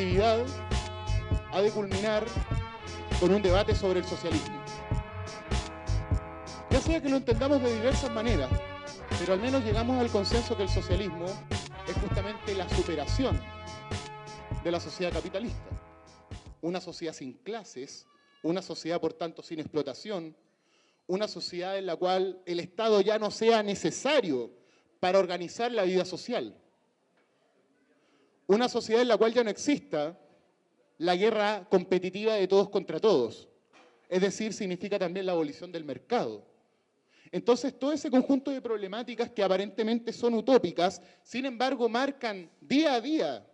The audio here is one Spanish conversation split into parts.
festividad ha de culminar con un debate sobre el socialismo. Ya sea que lo entendamos de diversas maneras, pero al menos llegamos al consenso que el socialismo es justamente la superación de la sociedad capitalista. Una sociedad sin clases, una sociedad por tanto sin explotación, una sociedad en la cual el Estado ya no sea necesario para organizar la vida social. Una sociedad en la cual ya no exista la guerra competitiva de todos contra todos. Es decir, significa también la abolición del mercado. Entonces, todo ese conjunto de problemáticas que aparentemente son utópicas, sin embargo, marcan día a día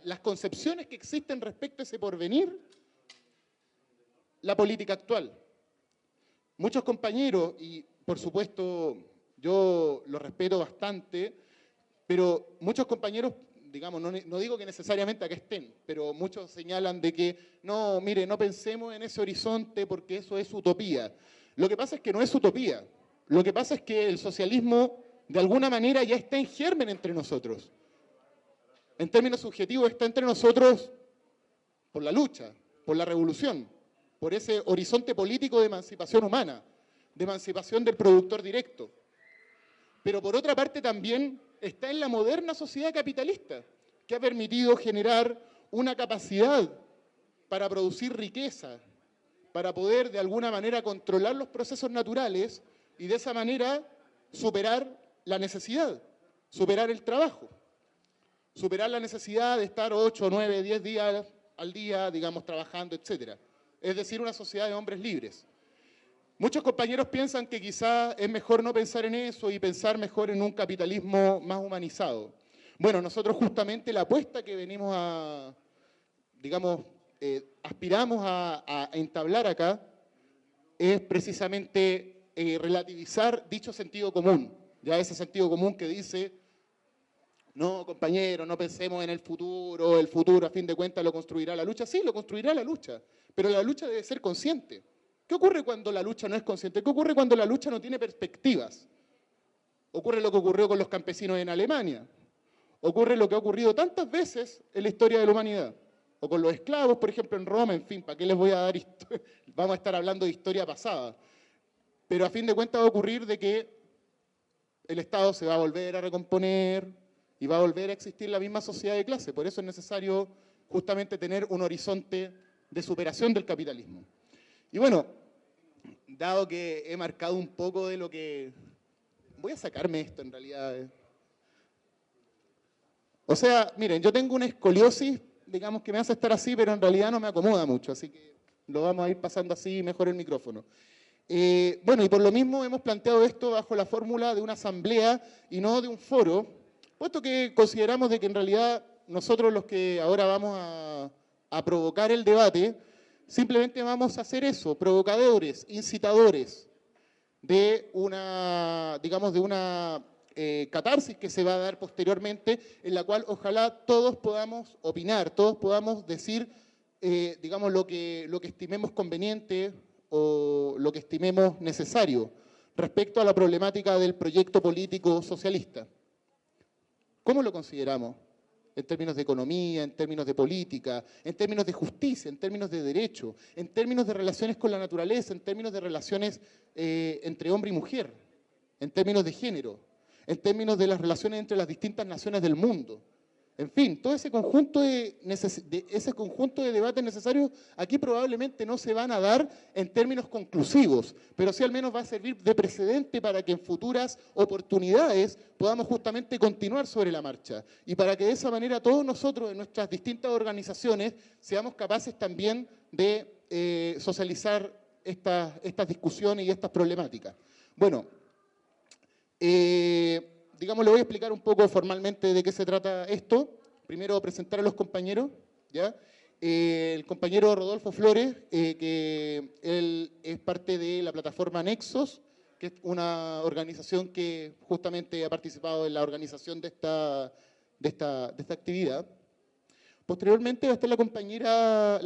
las concepciones que existen respecto a ese porvenir, la política actual. Muchos compañeros, y por supuesto yo los respeto bastante, pero muchos compañeros, digamos, no digo que necesariamente acá estén, pero muchos señalan de que, no, mire, no pensemos en ese horizonte porque eso es utopía. Lo que pasa es que no es utopía. Lo que pasa es que el socialismo, de alguna manera, ya está en germen entre nosotros. En términos subjetivos, está entre nosotros por la lucha, por la revolución, por ese horizonte político de emancipación humana, de emancipación del productor directo. Pero por otra parte también está en la moderna sociedad capitalista, que ha permitido generar una capacidad para producir riqueza, para poder de alguna manera controlar los procesos naturales y de esa manera superar la necesidad, superar el trabajo, superar la necesidad de estar 8, 9, 10 días al día, digamos, trabajando, etc. Es decir, una sociedad de hombres libres. Muchos compañeros piensan que quizás es mejor no pensar en eso y pensar mejor en un capitalismo más humanizado. Bueno, nosotros justamente la apuesta que venimos a, digamos, aspiramos a entablar acá es precisamente relativizar dicho sentido común. Ya ese sentido común que dice, no, compañero, no pensemos en el futuro a fin de cuentas lo construirá la lucha. Sí, lo construirá la lucha, pero la lucha debe ser consciente. ¿Qué ocurre cuando la lucha no es consciente? ¿Qué ocurre cuando la lucha no tiene perspectivas? Ocurre lo que ocurrió con los campesinos en Alemania. Ocurre lo que ha ocurrido tantas veces en la historia de la humanidad. O con los esclavos, por ejemplo, en Roma, en fin, ¿para qué les voy a dar historia? Vamos a estar hablando de historia pasada. Pero a fin de cuentas va a ocurrir de que el Estado se va a volver a recomponer y va a volver a existir la misma sociedad de clase. Por eso es necesario justamente tener un horizonte de superación del capitalismo. Y bueno, dado que he marcado un poco de lo que... Voy a sacarme esto en realidad. O sea, miren, yo tengo una escoliosis, digamos, que me hace estar así, pero en realidad no me acomoda mucho, así que lo vamos a ir pasando así, mejor el micrófono. Bueno, y por lo mismo hemos planteado esto bajo la fórmula de una asamblea y no de un foro, puesto que consideramos de que en realidad nosotros los que ahora vamos a provocar el debate, simplemente vamos a hacer eso, provocadores, incitadores de una, digamos, de una catarsis que se va a dar posteriormente, en la cual ojalá todos podamos opinar, todos podamos decir, digamos, lo que estimemos conveniente o lo que estimemos necesario respecto a la problemática del proyecto político socialista. ¿Cómo lo consideramos? En términos de economía, en términos de política, en términos de justicia, en términos de derecho, en términos de relaciones con la naturaleza, en términos de relaciones entre hombre y mujer, en términos de género, en términos de las relaciones entre las distintas naciones del mundo. En fin, todo ese conjunto de debates necesarios aquí probablemente no se van a dar en términos conclusivos, pero sí al menos va a servir de precedente para que en futuras oportunidades podamos justamente continuar sobre la marcha y para que de esa manera todos nosotros en nuestras distintas organizaciones seamos capaces también de socializar estas discusiones y estas problemáticas. Bueno, digamos, le voy a explicar un poco formalmente de qué se trata esto. Primero presentar a los compañeros, ¿ya? El compañero Rodolfo Flores, que él es parte de la plataforma Nexos, que es una organización que justamente ha participado en la organización de esta actividad. Posteriormente va a estar la compañera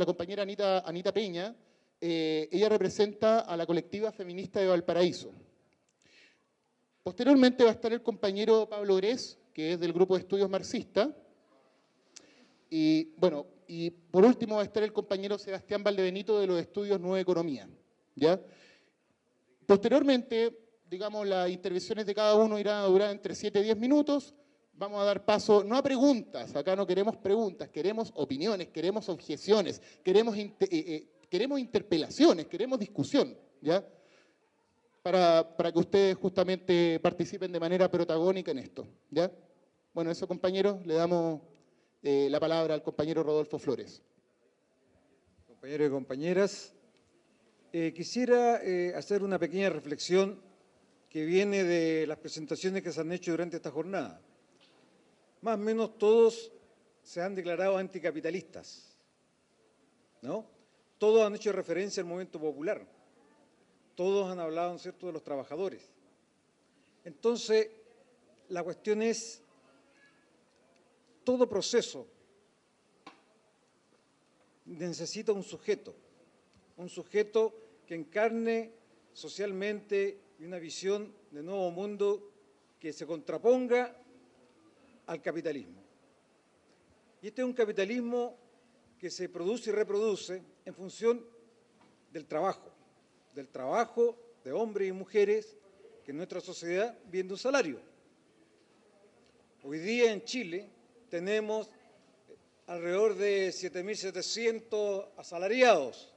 Anita Peña. Ella representa a la colectiva feminista de Valparaíso. Posteriormente va a estar el compañero Pablo Grez, que es del grupo de estudios marxista. Y bueno, y por último va a estar el compañero Sebastián Valdebenito de los estudios Nueva Economía, ¿ya? Posteriormente, digamos, las intervenciones de cada uno irán a durar entre 7 y 10 minutos. Vamos a dar paso, no a preguntas, acá no queremos preguntas, queremos opiniones, queremos objeciones, queremos interpelaciones, queremos discusión, ¿ya? Para que ustedes justamente participen de manera protagónica en esto, ¿ya? Bueno, eso, compañeros, le damos la palabra al compañero Rodolfo Flores. Compañeros y compañeras, quisiera hacer una pequeña reflexión que viene de las presentaciones que se han hecho durante esta jornada. Más o menos todos se han declarado anticapitalistas, ¿no? Todos han hecho referencia al movimiento popular, todos han hablado, ¿no es cierto?, de los trabajadores. Entonces, la cuestión es, todo proceso necesita un sujeto que encarne socialmente una visión de nuevo mundo que se contraponga al capitalismo. Y este es un capitalismo que se produce y reproduce en función del trabajo de hombres y mujeres que en nuestra sociedad viven de un salario. Hoy día en Chile tenemos alrededor de 7.700 asalariados,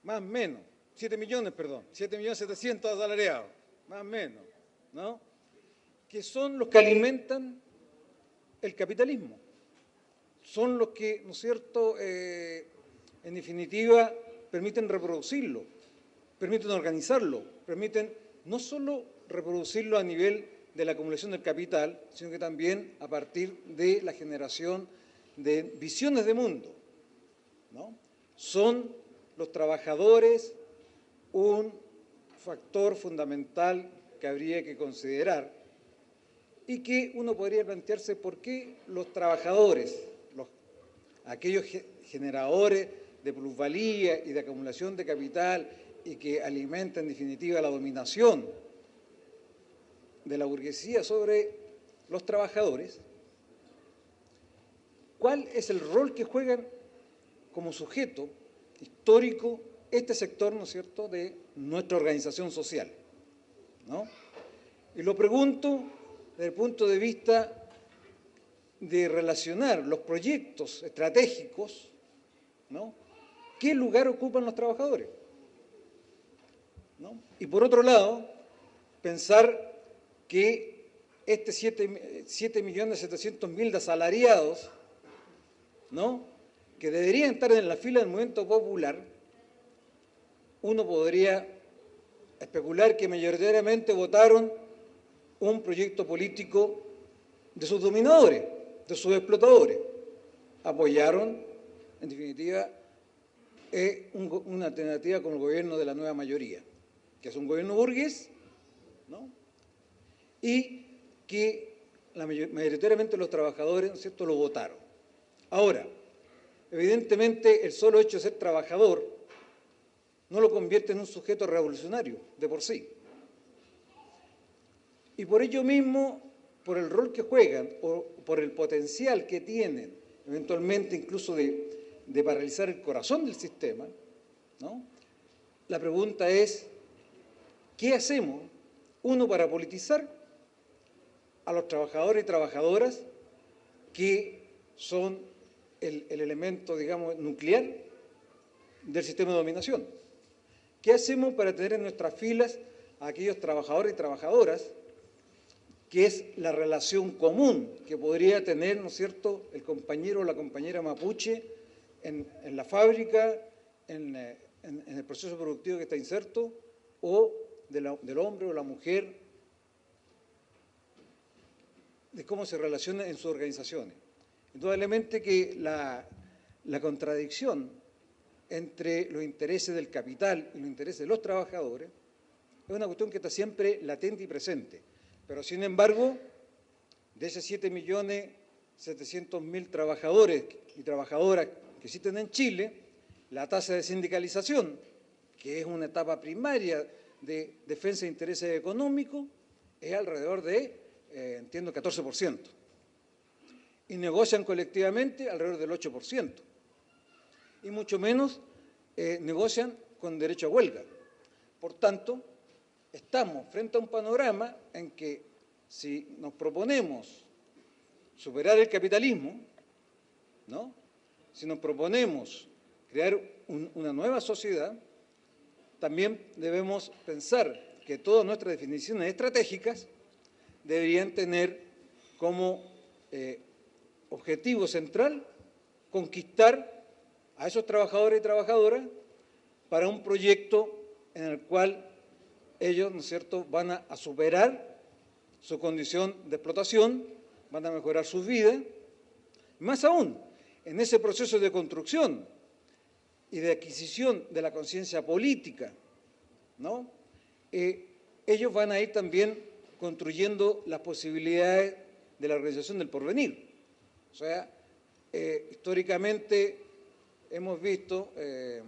más o menos, 7.700.000 asalariados, más o menos, ¿no? Que son los que alimentan el capitalismo, son los que, ¿no es cierto?, en definitiva, permiten reproducirlo, permiten organizarlo, permiten no solo reproducirlo a nivel de la acumulación del capital, sino que también a partir de la generación de visiones de mundo, ¿no? Son los trabajadores un factor fundamental que habría que considerar y que uno podría plantearse por qué los trabajadores, aquellos generadores de plusvalía y de acumulación de capital y que alimentan en definitiva la dominación de la burguesía sobre los trabajadores, ¿cuál es el rol que juegan como sujeto histórico este sector, ¿no es cierto?, de nuestra organización social, ¿no? Y lo pregunto desde el punto de vista de relacionar los proyectos estratégicos, ¿no? ¿Qué lugar ocupan los trabajadores? ¿No? Y por otro lado, pensar que este 7.700.000 de asalariados, ¿no?, que deberían estar en la fila del movimiento popular, uno podría especular que mayoritariamente votaron un proyecto político de sus dominadores, de sus explotadores. Apoyaron, en definitiva, una alternativa con el gobierno de la nueva mayoría, que es un gobierno burgués, ¿no?, y que mayoritariamente los trabajadores, ¿no es cierto?, lo votaron. Ahora, evidentemente, el solo hecho de ser trabajador no lo convierte en un sujeto revolucionario de por sí. Y por ello mismo, por el rol que juegan o por el potencial que tienen, eventualmente incluso de paralizar el corazón del sistema, ¿no?, la pregunta es, ¿qué hacemos, uno, para politizar a los trabajadores y trabajadoras que son el elemento, digamos, nuclear del sistema de dominación? ¿Qué hacemos para tener en nuestras filas a aquellos trabajadores y trabajadoras que es la relación común que podría tener, ¿no es cierto?, el compañero o la compañera mapuche en la fábrica, en el proceso productivo que está inserto, o del hombre o la mujer, de cómo se relaciona en sus organizaciones? Indudablemente que la contradicción entre los intereses del capital y los intereses de los trabajadores es una cuestión que está siempre latente y presente. Pero, sin embargo, de esos 7.700.000 trabajadores y trabajadoras que existen en Chile, la tasa de sindicalización, que es una etapa primaria de defensa de intereses económicos, es alrededor de, entiendo, 14%. y negocian colectivamente alrededor del 8%. Y mucho menos negocian con derecho a huelga. Por tanto, estamos frente a un panorama en que si nos proponemos superar el capitalismo, ¿no? Si nos proponemos crear una nueva sociedad, también debemos pensar que todas nuestras definiciones estratégicas deberían tener como objetivo central conquistar a esos trabajadores y trabajadoras para un proyecto en el cual ellos, ¿no es cierto?, van a superar su condición de explotación, van a mejorar sus vidas. Más aún, en ese proceso de construcción y de adquisición de la conciencia política, ¿no?, ellos van a ir también construyendo las posibilidades de la organización del porvenir. O sea, históricamente hemos visto que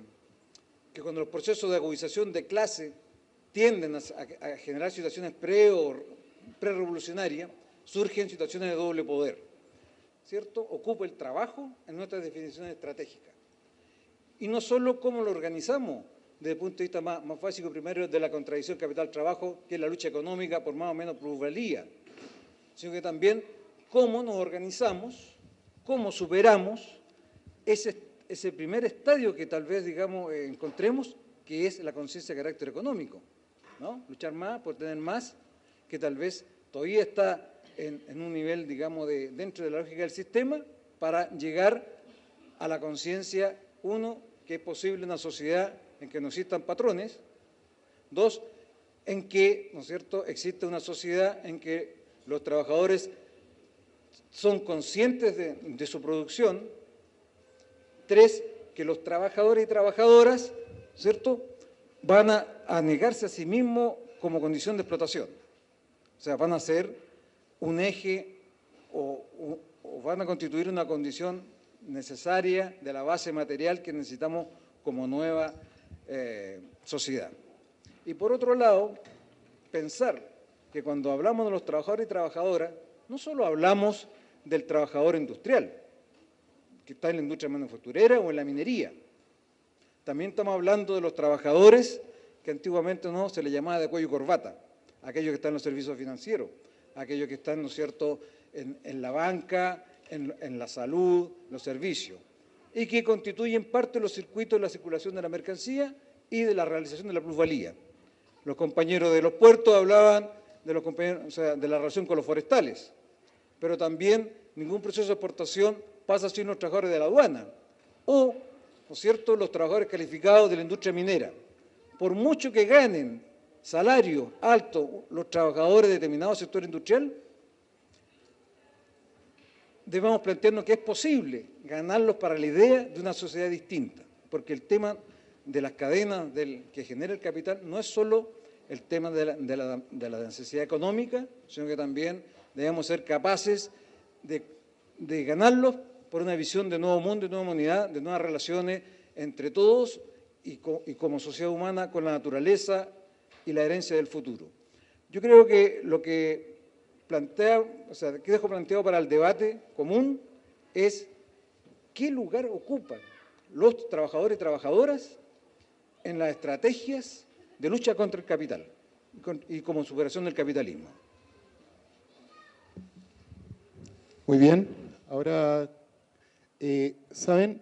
cuando los procesos de agudización de clase tienden a generar situaciones pre-revolucionarias, surgen situaciones de doble poder, ¿cierto? Ocupa el trabajo en nuestras definiciones estratégicas. Y no solo cómo lo organizamos desde el punto de vista más básico y primario de la contradicción capital-trabajo, que es la lucha económica por más o menos plusvalía, sino que también cómo nos organizamos, cómo superamos ese primer estadio que tal vez, digamos, encontremos, que es la conciencia de carácter económico, ¿no? Luchar más por tener más, que tal vez todavía está en un nivel, digamos, dentro de la lógica del sistema, para llegar a la conciencia, uno, que es posible una sociedad en que no existan patrones; dos, en que, ¿no es cierto?, existe una sociedad en que los trabajadores son conscientes de su producción; tres, que los trabajadores y trabajadoras, ¿cierto?, van a negarse a sí mismos como condición de explotación. O sea, van a ser un eje o van a constituir una condición necesaria de la base material que necesitamos como nueva sociedad. Y por otro lado, pensar que cuando hablamos de los trabajadores y trabajadoras, no solo hablamos del trabajador industrial, que está en la industria manufacturera o en la minería. También estamos hablando de los trabajadores que antiguamente no se les llamaba de cuello y corbata, aquellos que están en los servicios financieros, aquellos que están, ¿no es cierto?, en la banca, en la salud, los servicios, y que constituyen parte de los circuitos de la circulación de la mercancía y de la realización de la plusvalía. Los compañeros de los puertos hablaban de los compañeros, o sea, de la relación con los forestales, pero también ningún proceso de exportación pasa sin los trabajadores de la aduana o, ¿no es cierto?, los trabajadores calificados de la industria minera. Por mucho que ganen salario alto los trabajadores de determinado sector industrial, debemos plantearnos que es posible ganarlos para la idea de una sociedad distinta, porque el tema de las cadenas que genera el capital no es solo el tema de la necesidad económica, sino que también debemos ser capaces de ganarlos por una visión de nuevo mundo, de nueva humanidad, de nuevas relaciones entre todos y como sociedad humana con la naturaleza y la herencia del futuro. Yo creo que lo que que dejo planteado para el debate común es qué lugar ocupan los trabajadores y trabajadoras en las estrategias de lucha contra el capital y como superación del capitalismo. Muy bien. Ahora, ¿saben?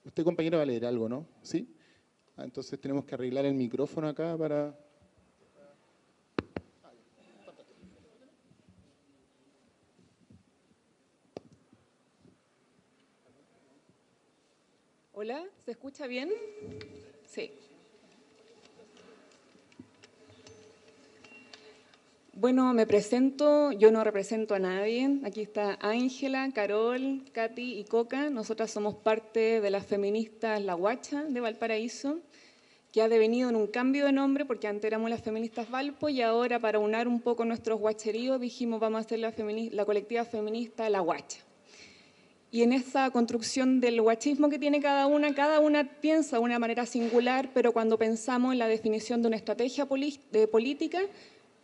Usted, compañero, va a leer algo, ¿no? ¿Sí? Entonces tenemos que arreglar el micrófono acá para... Hola, ¿se escucha bien? Sí. Bueno, me presento, yo no represento a nadie. Aquí está Ángela, Carol, Katy y Coca. Nosotras somos parte de las feministas La Guacha de Valparaíso, que ha devenido en un cambio de nombre porque antes éramos las feministas Valpo y ahora, para unar un poco nuestros guacheríos, dijimos vamos a hacer la colectiva feminista La Guacha. Y en esa construcción del guachismo que tiene cada una piensa de una manera singular, pero cuando pensamos en la definición de una estrategia política,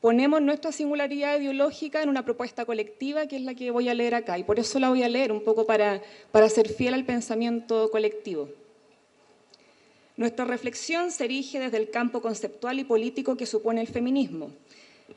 ponemos nuestra singularidad ideológica en una propuesta colectiva, que es la que voy a leer acá, y por eso la voy a leer un poco para ser fiel al pensamiento colectivo. Nuestra reflexión se erige desde el campo conceptual y político que supone el feminismo.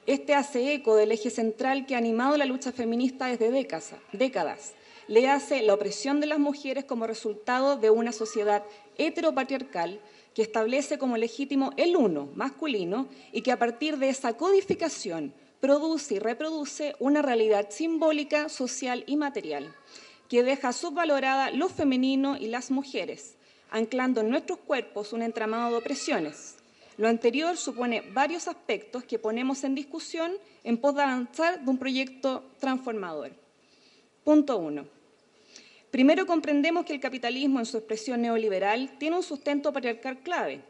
Este hace eco del eje central que ha animado la lucha feminista desde décadas. Le hace la opresión de las mujeres como resultado de una sociedad heteropatriarcal que establece como legítimo el uno, masculino, y que a partir de esa codificación produce y reproduce una realidad simbólica, social y material, que deja subvalorada lo femenino y las mujeres, anclando en nuestros cuerpos un entramado de opresiones. Lo anterior supone varios aspectos que ponemos en discusión en pos de avanzar de un proyecto transformador. Punto 1. Primero, comprendemos que el capitalismo en su expresión neoliberal tiene un sustento patriarcal clave.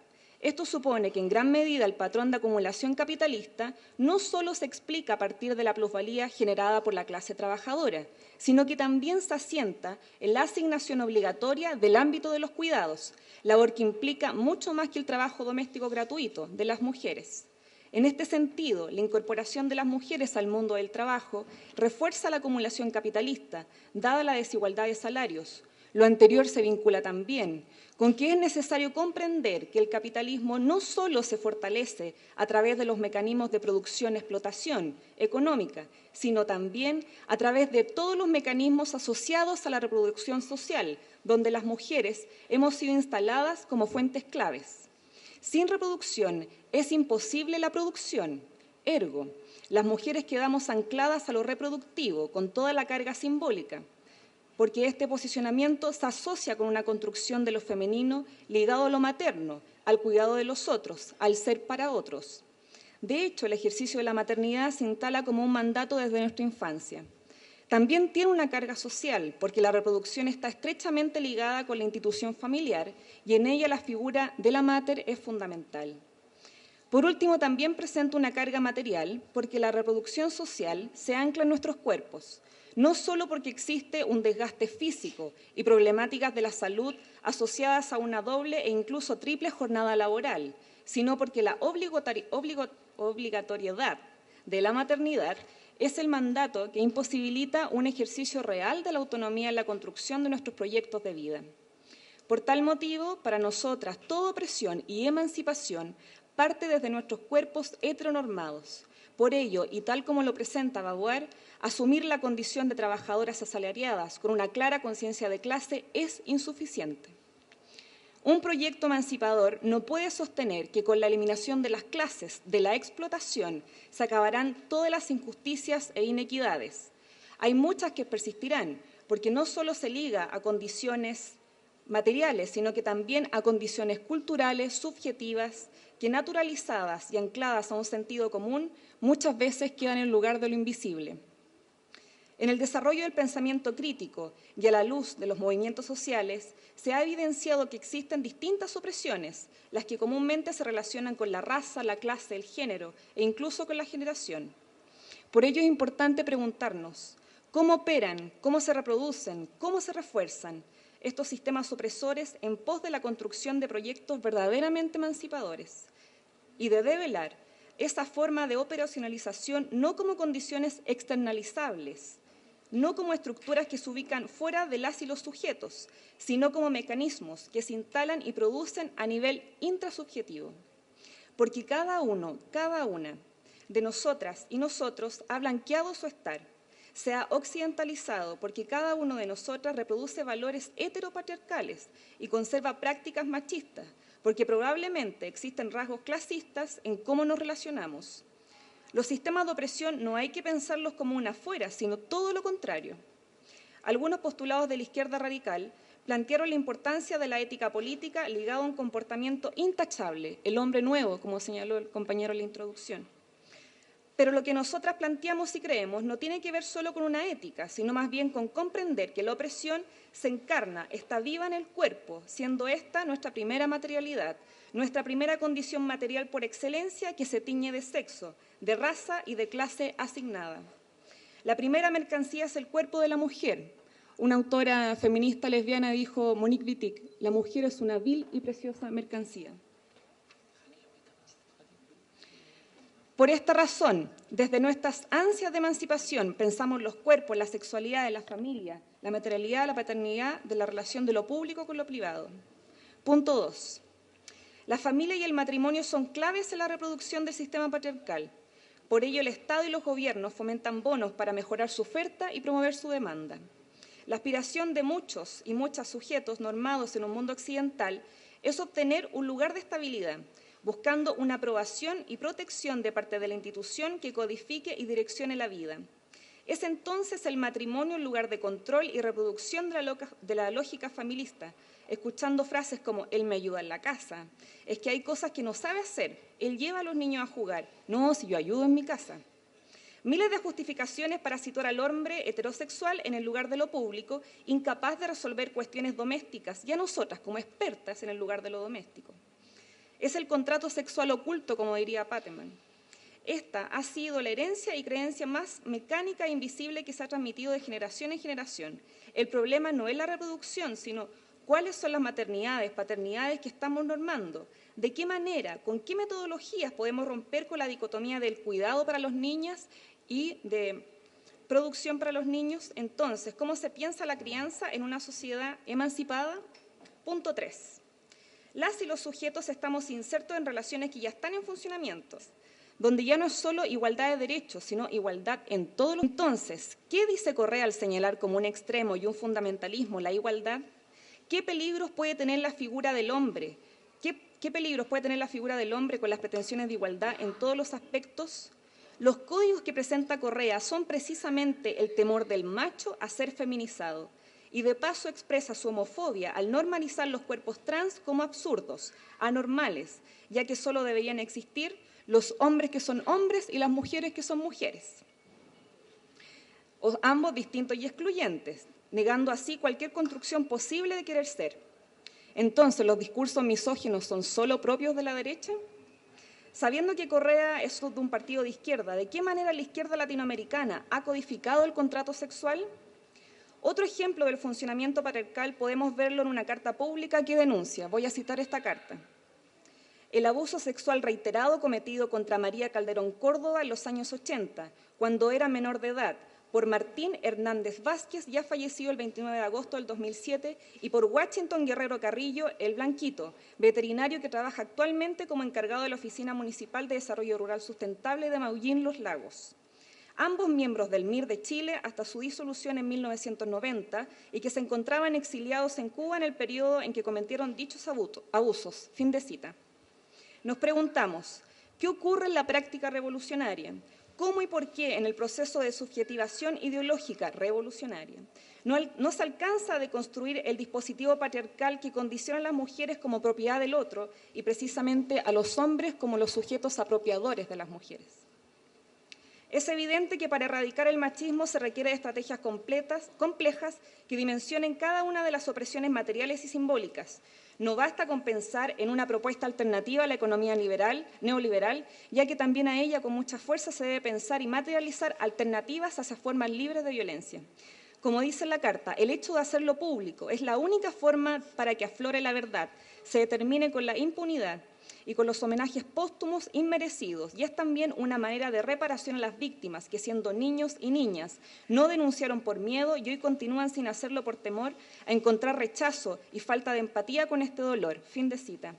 Esto supone que en gran medida el patrón de acumulación capitalista no solo se explica a partir de la plusvalía generada por la clase trabajadora, sino que también se asienta en la asignación obligatoria del ámbito de los cuidados, labor que implica mucho más que el trabajo doméstico gratuito de las mujeres. En este sentido, la incorporación de las mujeres al mundo del trabajo refuerza la acumulación capitalista, dada la desigualdad de salarios. Lo anterior se vincula también con que es necesario comprender que el capitalismo no solo se fortalece a través de los mecanismos de producción-explotación económica, sino también a través de todos los mecanismos asociados a la reproducción social, donde las mujeres hemos sido instaladas como fuentes claves. Sin reproducción es imposible la producción. Ergo, las mujeres quedamos ancladas a lo reproductivo con toda la carga simbólica, porque este posicionamiento se asocia con una construcción de lo femenino ligado a lo materno, al cuidado de los otros, al ser para otros. De hecho, el ejercicio de la maternidad se instala como un mandato desde nuestra infancia. También tiene una carga social, porque la reproducción está estrechamente ligada con la institución familiar y en ella la figura de la mater es fundamental. Por último, también presenta una carga material, porque la reproducción social se ancla en nuestros cuerpos, no solo porque existe un desgaste físico y problemáticas de la salud asociadas a una doble e incluso triple jornada laboral, sino porque la obligatoriedad de la maternidad es el mandato que imposibilita un ejercicio real de la autonomía en la construcción de nuestros proyectos de vida. Por tal motivo, para nosotras, toda opresión y emancipación parte desde nuestros cuerpos heteronormados. Por ello, y tal como lo presenta Beauvoir, asumir la condición de trabajadoras asalariadas con una clara conciencia de clase es insuficiente. Un proyecto emancipador no puede sostener que con la eliminación de las clases, de la explotación, se acabarán todas las injusticias e inequidades. Hay muchas que persistirán, porque no solo se liga a condiciones materiales, sino que también a condiciones culturales, subjetivas, que naturalizadas y ancladas a un sentido común, muchas veces quedan en lugar de lo invisible. En el desarrollo del pensamiento crítico y a la luz de los movimientos sociales, se ha evidenciado que existen distintas opresiones, las que comúnmente se relacionan con la raza, la clase, el género e incluso con la generación. Por ello es importante preguntarnos, ¿cómo operan, cómo se reproducen, cómo se refuerzan estos sistemas opresores en pos de la construcción de proyectos verdaderamente emancipadores? Y de develar esa forma de operacionalización no como condiciones externalizables, no como estructuras que se ubican fuera de las y los sujetos, sino como mecanismos que se instalan y producen a nivel intrasubjetivo. Porque cada uno, cada una de nosotras y nosotros ha blanqueado su estar, se ha occidentalizado porque cada uno de nosotras reproduce valores heteropatriarcales y conserva prácticas machistas, porque probablemente existen rasgos clasistas en cómo nos relacionamos. Los sistemas de opresión no hay que pensarlos como una fuera, sino todo lo contrario. Algunos postulados de la izquierda radical plantearon la importancia de la ética política ligada a un comportamiento intachable, el hombre nuevo, como señaló el compañero en la introducción. Pero lo que nosotras planteamos y creemos no tiene que ver solo con una ética, sino más bien con comprender que la opresión se encarna, está viva en el cuerpo, siendo esta nuestra primera materialidad, nuestra primera condición material por excelencia que se tiñe de sexo, de raza y de clase asignada. La primera mercancía es el cuerpo de la mujer. Una autora feminista lesbiana dijo, Monique Wittig, la mujer es una vil y preciosa mercancía. Por esta razón, desde nuestras ansias de emancipación, pensamos los cuerpos, la sexualidad de la familia, la materialidad, la paternidad, de la relación de lo público con lo privado. Punto 2. La familia y el matrimonio son claves en la reproducción del sistema patriarcal. Por ello, el Estado y los gobiernos fomentan bonos para mejorar su oferta y promover su demanda. La aspiración de muchos y muchas sujetos normados en un mundo occidental es obtener un lugar de estabilidad, buscando una aprobación y protección de parte de la institución que codifique y direccione la vida. Es entonces el matrimonio el lugar de control y reproducción de la lógica familista, escuchando frases como «él me ayuda en la casa», «es que hay cosas que no sabe hacer», «él lleva a los niños a jugar», «no, si yo ayudo en mi casa». Miles de justificaciones para situar al hombre heterosexual en el lugar de lo público, incapaz de resolver cuestiones domésticas, y a nosotras como expertas en el lugar de lo doméstico. Es el contrato sexual oculto, como diría Pateman. Esta ha sido la herencia y creencia más mecánica e invisible que se ha transmitido de generación en generación. El problema no es la reproducción, sino cuáles son las maternidades, paternidades que estamos normando. ¿De qué manera, con qué metodologías podemos romper con la dicotomía del cuidado para los niños y de producción para los niños? Entonces, ¿cómo se piensa la crianza en una sociedad emancipada? Punto 3. Las y los sujetos estamos insertos en relaciones que ya están en funcionamiento, donde ya no es solo igualdad de derechos, sino igualdad en todos los... Entonces, ¿qué dice Correa al señalar como un extremo y un fundamentalismo la igualdad? ¿Qué peligros puede tener la figura del hombre? ¿Qué peligros puede tener la figura del hombre con las pretensiones de igualdad en todos los aspectos? Los códigos que presenta Correa son precisamente el temor del macho a ser feminizado, y de paso expresa su homofobia al normalizar los cuerpos trans como absurdos, anormales, ya que solo deberían existir los hombres que son hombres y las mujeres que son mujeres, o ambos distintos y excluyentes, negando así cualquier construcción posible de querer ser. Entonces, ¿los discursos misóginos son solo propios de la derecha? Sabiendo que Correa es de un partido de izquierda, ¿de qué manera la izquierda latinoamericana ha codificado el contrato sexual? Otro ejemplo del funcionamiento patriarcal podemos verlo en una carta pública que denuncia, voy a citar esta carta. El abuso sexual reiterado cometido contra María Calderón Córdoba en los años 80, cuando era menor de edad, por Martín Hernández Vázquez, ya fallecido el 29 de agosto del 2007, y por Washington Guerrero Carrillo, el Blanquito, veterinario que trabaja actualmente como encargado de la Oficina Municipal de Desarrollo Rural Sustentable de Maullín Los Lagos. Ambos miembros del MIR de Chile hasta su disolución en 1990 y que se encontraban exiliados en Cuba en el periodo en que cometieron dichos abusos. Fin de cita. Nos preguntamos, ¿qué ocurre en la práctica revolucionaria? ¿Cómo y por qué en el proceso de subjetivación ideológica revolucionaria no se alcanza a deconstruir el dispositivo patriarcal que condiciona a las mujeres como propiedad del otro y precisamente a los hombres como los sujetos apropiadores de las mujeres? Es evidente que para erradicar el machismo se requiere de estrategias complejas que dimensionen cada una de las opresiones materiales y simbólicas. No basta con pensar en una propuesta alternativa a la economía neoliberal, ya que también a ella con mucha fuerza se debe pensar y materializar alternativas hacia formas libres de violencia. Como dice la carta, el hecho de hacerlo público es la única forma para que aflore la verdad, se determine con la impunidad y con los homenajes póstumos inmerecidos, y es también una manera de reparación a las víctimas que, siendo niños y niñas, no denunciaron por miedo y hoy continúan sin hacerlo por temor a encontrar rechazo y falta de empatía con este dolor. Fin de cita.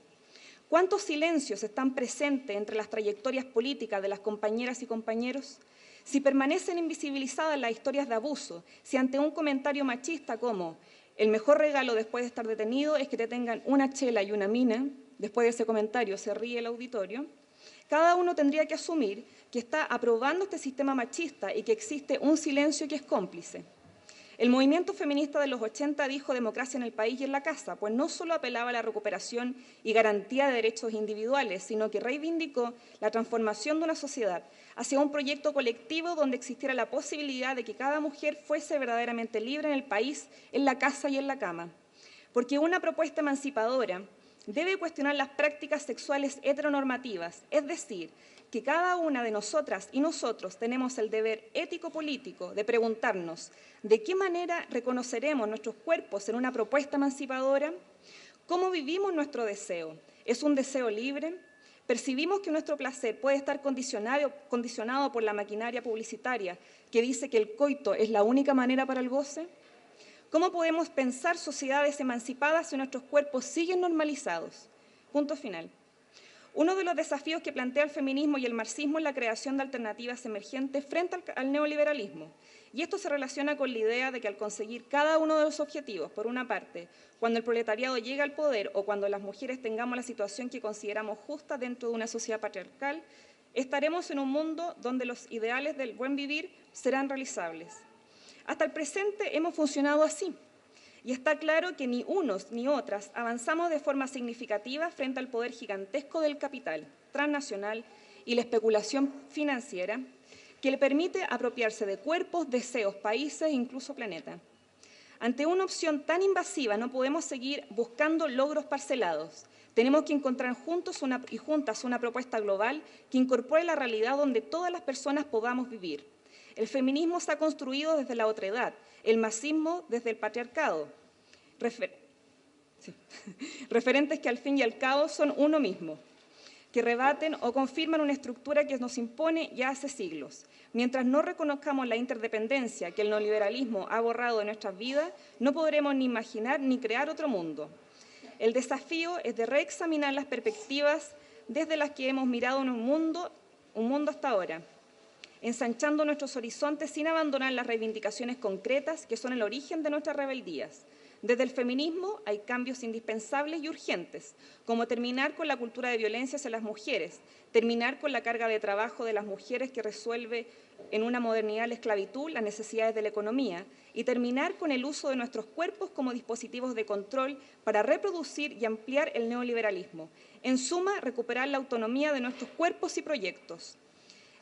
¿Cuántos silencios están presentes entre las trayectorias políticas de las compañeras y compañeros? Si permanecen invisibilizadas las historias de abuso, si ante un comentario machista como «el mejor regalo después de estar detenido es que te tengan una chela y una mina», después de ese comentario se ríe el auditorio, cada uno tendría que asumir que está aprobando este sistema machista y que existe un silencio que es cómplice. El movimiento feminista de los 80 dijo democracia en el país y en la casa, pues no solo apelaba a la recuperación y garantía de derechos individuales, sino que reivindicó la transformación de una sociedad hacia un proyecto colectivo donde existiera la posibilidad de que cada mujer fuese verdaderamente libre en el país, en la casa y en la cama. Porque una propuesta emancipadora debe cuestionar las prácticas sexuales heteronormativas, es decir, que cada una de nosotras y nosotros tenemos el deber ético-político de preguntarnos ¿de qué manera reconoceremos nuestros cuerpos en una propuesta emancipadora? ¿Cómo vivimos nuestro deseo? ¿Es un deseo libre? ¿Percibimos que nuestro placer puede estar condicionado por la maquinaria publicitaria que dice que el coito es la única manera para el goce? ¿Cómo podemos pensar sociedades emancipadas si nuestros cuerpos siguen normalizados? Punto final. Uno de los desafíos que plantea el feminismo y el marxismo es la creación de alternativas emergentes frente al neoliberalismo. Y esto se relaciona con la idea de que al conseguir cada uno de los objetivos, por una parte, cuando el proletariado llegue al poder o cuando las mujeres tengamos la situación que consideramos justa dentro de una sociedad patriarcal, estaremos en un mundo donde los ideales del buen vivir serán realizables. Hasta el presente hemos funcionado así. Y está claro que ni unos ni otras avanzamos de forma significativa frente al poder gigantesco del capital transnacional y la especulación financiera que le permite apropiarse de cuerpos, deseos, países e incluso planeta. Ante una opción tan invasiva no podemos seguir buscando logros parcelados. Tenemos que encontrar juntos y juntas una propuesta global que incorpore la realidad donde todas las personas podamos vivir. El feminismo se ha construido desde la otredad, el marxismo desde el patriarcado. Referentes que al fin y al cabo son uno mismo, que rebaten o confirman una estructura que nos impone ya hace siglos. Mientras no reconozcamos la interdependencia que el neoliberalismo ha borrado de nuestras vidas, no podremos ni imaginar ni crear otro mundo. El desafío es de reexaminar las perspectivas desde las que hemos mirado en un mundo hasta ahora, ensanchando nuestros horizontes sin abandonar las reivindicaciones concretas que son el origen de nuestras rebeldías. Desde el feminismo hay cambios indispensables y urgentes, como terminar con la cultura de violencia hacia las mujeres, terminar con la carga de trabajo de las mujeres que resuelve en una modernidad la esclavitud, las necesidades de la economía, y terminar con el uso de nuestros cuerpos como dispositivos de control para reproducir y ampliar el neoliberalismo. En suma, recuperar la autonomía de nuestros cuerpos y proyectos.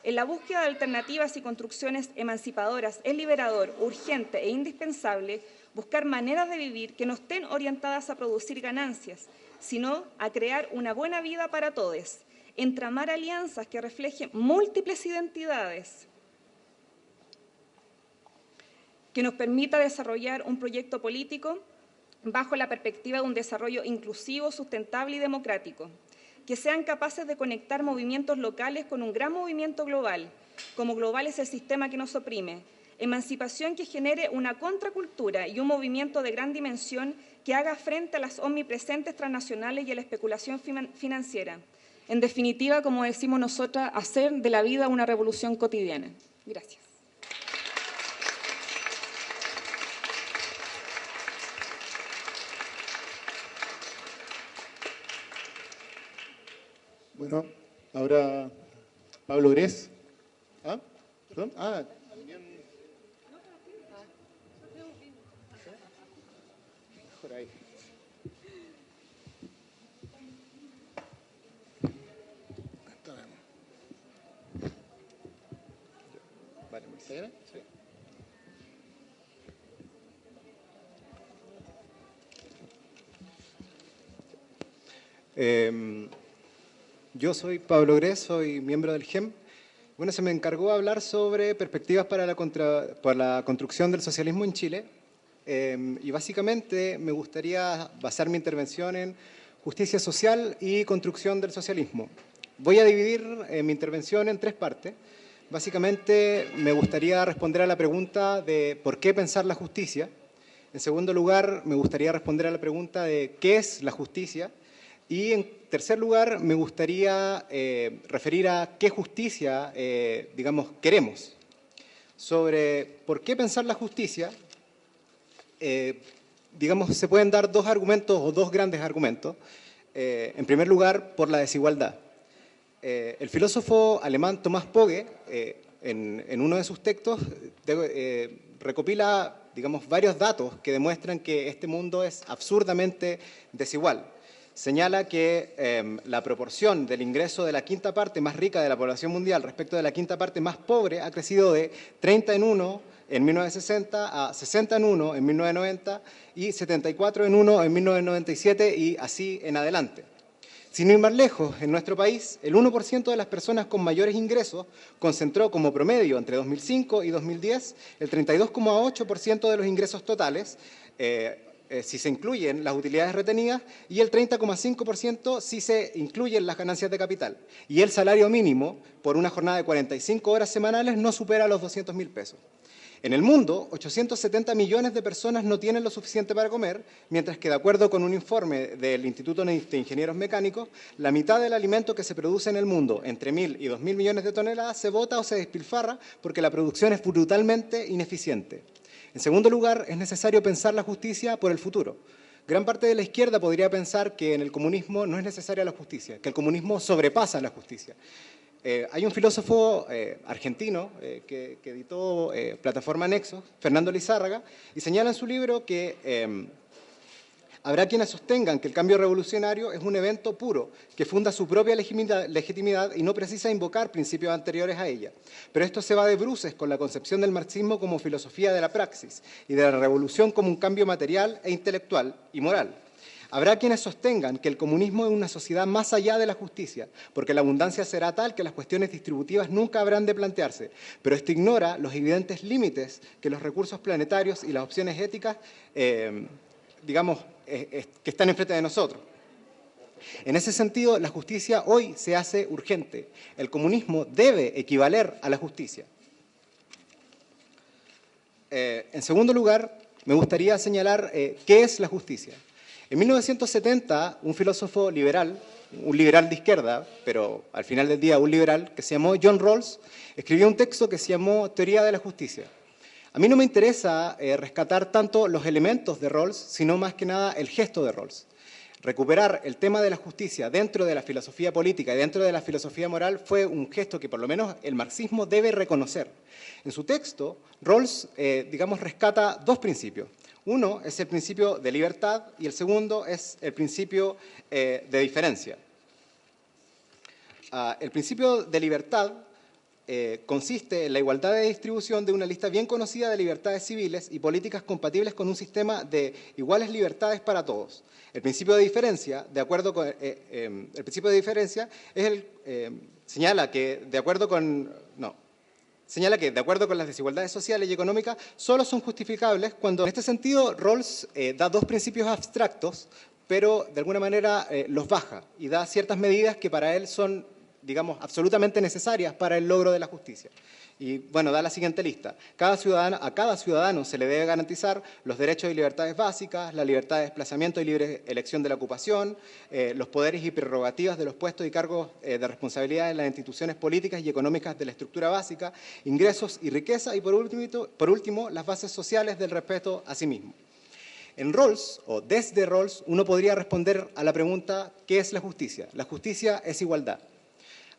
En la búsqueda de alternativas y construcciones emancipadoras es liberador, urgente e indispensable buscar maneras de vivir que no estén orientadas a producir ganancias, sino a crear una buena vida para todos, entramar alianzas que reflejen múltiples identidades, que nos permita desarrollar un proyecto político bajo la perspectiva de un desarrollo inclusivo, sustentable y democrático, que sean capaces de conectar movimientos locales con un gran movimiento global, como global es el sistema que nos oprime, emancipación que genere una contracultura y un movimiento de gran dimensión que haga frente a las omnipresentes transnacionales y a la especulación financiera. En definitiva, como decimos nosotras, hacer de la vida una revolución cotidiana. Gracias. Bueno, ahora Pablo Gress. ¿Ah? ¿Perdón? Ah, también. Mejor ahí. Vale, Marcela. Sí. Yo soy Pablo Gress, soy miembro del GEM. Bueno, se me encargó hablar sobre perspectivas para la construcción del socialismo en Chile. Y básicamente me gustaría basar mi intervención en justicia social y construcción del socialismo. Voy a dividir mi intervención en tres partes. Básicamente me gustaría responder a la pregunta de ¿por qué pensar la justicia? En segundo lugar, me gustaría responder a la pregunta de ¿qué es la justicia? Y en tercer lugar, me gustaría referir a qué justicia, queremos. Sobre por qué pensar la justicia, se pueden dar dos argumentos o dos grandes argumentos. En primer lugar, por la desigualdad. El filósofo alemán Thomas Pogge, en uno de sus textos, recopila, varios datos que demuestran que este mundo es absurdamente desigual. Señala que la proporción del ingreso de la quinta parte más rica de la población mundial respecto de la quinta parte más pobre ha crecido de 30 en 1 en 1960 a 60 en 1 en 1990 y 74 en 1 en 1997 y así en adelante. Sin ir más lejos, en nuestro país, el 1% de las personas con mayores ingresos concentró como promedio entre 2005 y 2010 el 32,8% de los ingresos totales, si se incluyen las utilidades retenidas, y el 30,5% si se incluyen las ganancias de capital. Y el salario mínimo por una jornada de 45 horas semanales no supera los 200.000 pesos. En el mundo, 870 millones de personas no tienen lo suficiente para comer, mientras que, de acuerdo con un informe del Instituto de Ingenieros Mecánicos, la mitad del alimento que se produce en el mundo, entre 1.000 y 2.000 millones de toneladas, se bota o se despilfarra porque la producción es brutalmente ineficiente. En segundo lugar, es necesario pensar la justicia por el futuro. Gran parte de la izquierda podría pensar que en el comunismo no es necesaria la justicia, que el comunismo sobrepasa la justicia. Hay un filósofo argentino que editó Plataforma Nexos, Fernando Lizárraga, y señala en su libro que habrá quienes sostengan que el cambio revolucionario es un evento puro, que funda su propia legitimidad y no precisa invocar principios anteriores a ella. Pero esto se va de bruces con la concepción del marxismo como filosofía de la praxis y de la revolución como un cambio material e intelectual y moral. Habrá quienes sostengan que el comunismo es una sociedad más allá de la justicia, porque la abundancia será tal que las cuestiones distributivas nunca habrán de plantearse, pero esto ignora los evidentes límites que los recursos planetarios y las opciones éticas, que están enfrente de nosotros. En ese sentido, la justicia hoy se hace urgente. El comunismo debe equivaler a la justicia. En segundo lugar, me gustaría señalar qué es la justicia. En 1970, un filósofo liberal, un liberal de izquierda, pero al final del día un liberal, que se llamó John Rawls, escribió un texto que se llamó Teoría de la Justicia. A mí no me interesa rescatar tanto los elementos de Rawls, sino más que nada el gesto de Rawls. Recuperar el tema de la justicia dentro de la filosofía política y dentro de la filosofía moral fue un gesto que por lo menos el marxismo debe reconocer. En su texto, Rawls, rescata dos principios. Uno es el principio de libertad y el segundo es el principio de diferencia. El principio de libertad consiste en la igualdad de distribución de una lista bien conocida de libertades civiles y políticas compatibles con un sistema de iguales libertades para todos. El principio de diferencia, señala que de acuerdo con las desigualdades sociales y económicas solo son justificables cuando, en este sentido, Rawls da dos principios abstractos, pero de alguna manera los baja y da ciertas medidas que para él son, absolutamente necesarias para el logro de la justicia. Y, da la siguiente lista. A cada ciudadano se le debe garantizar los derechos y libertades básicas, la libertad de desplazamiento y libre elección de la ocupación, los poderes y prerrogativas de los puestos y cargos de responsabilidad en las instituciones políticas y económicas de la estructura básica, ingresos y riqueza, y por último, las bases sociales del respeto a sí mismo. En Rawls, o desde Rawls, uno podría responder a la pregunta ¿qué es la justicia? La justicia es igualdad.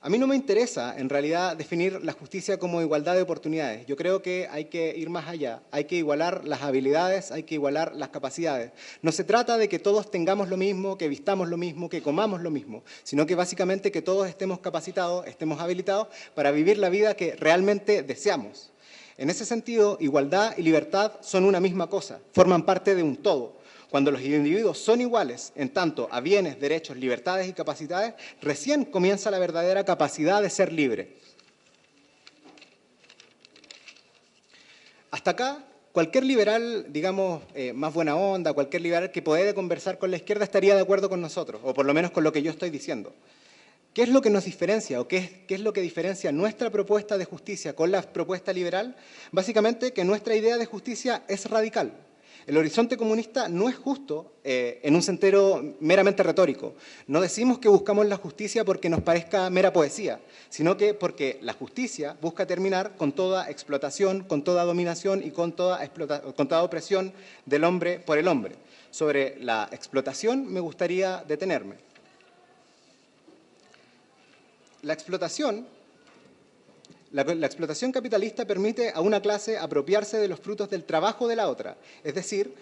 A mí no me interesa, en realidad, definir la justicia como igualdad de oportunidades. Yo creo que hay que ir más allá. Hay que igualar las habilidades, hay que igualar las capacidades. No se trata de que todos tengamos lo mismo, que vistamos lo mismo, que comamos lo mismo, sino que básicamente que todos estemos capacitados, estemos habilitados para vivir la vida que realmente deseamos. En ese sentido, igualdad y libertad son una misma cosa, forman parte de un todo. Cuando los individuos son iguales en tanto a bienes, derechos, libertades y capacidades, recién comienza la verdadera capacidad de ser libre. Hasta acá, cualquier liberal, más buena onda, cualquier liberal que pueda conversar con la izquierda estaría de acuerdo con nosotros, o por lo menos con lo que yo estoy diciendo. ¿Qué es lo que nos diferencia o qué es lo que diferencia nuestra propuesta de justicia con la propuesta liberal? Básicamente que nuestra idea de justicia es radical. El horizonte comunista no es justo en un sentido meramente retórico. No decimos que buscamos la justicia porque nos parezca mera poesía, sino que porque la justicia busca terminar con toda explotación, con toda dominación y con toda opresión del hombre por el hombre. Sobre la explotación me gustaría detenerme. La explotación capitalista permite a una clase apropiarse de los frutos del trabajo de la otra, es decir,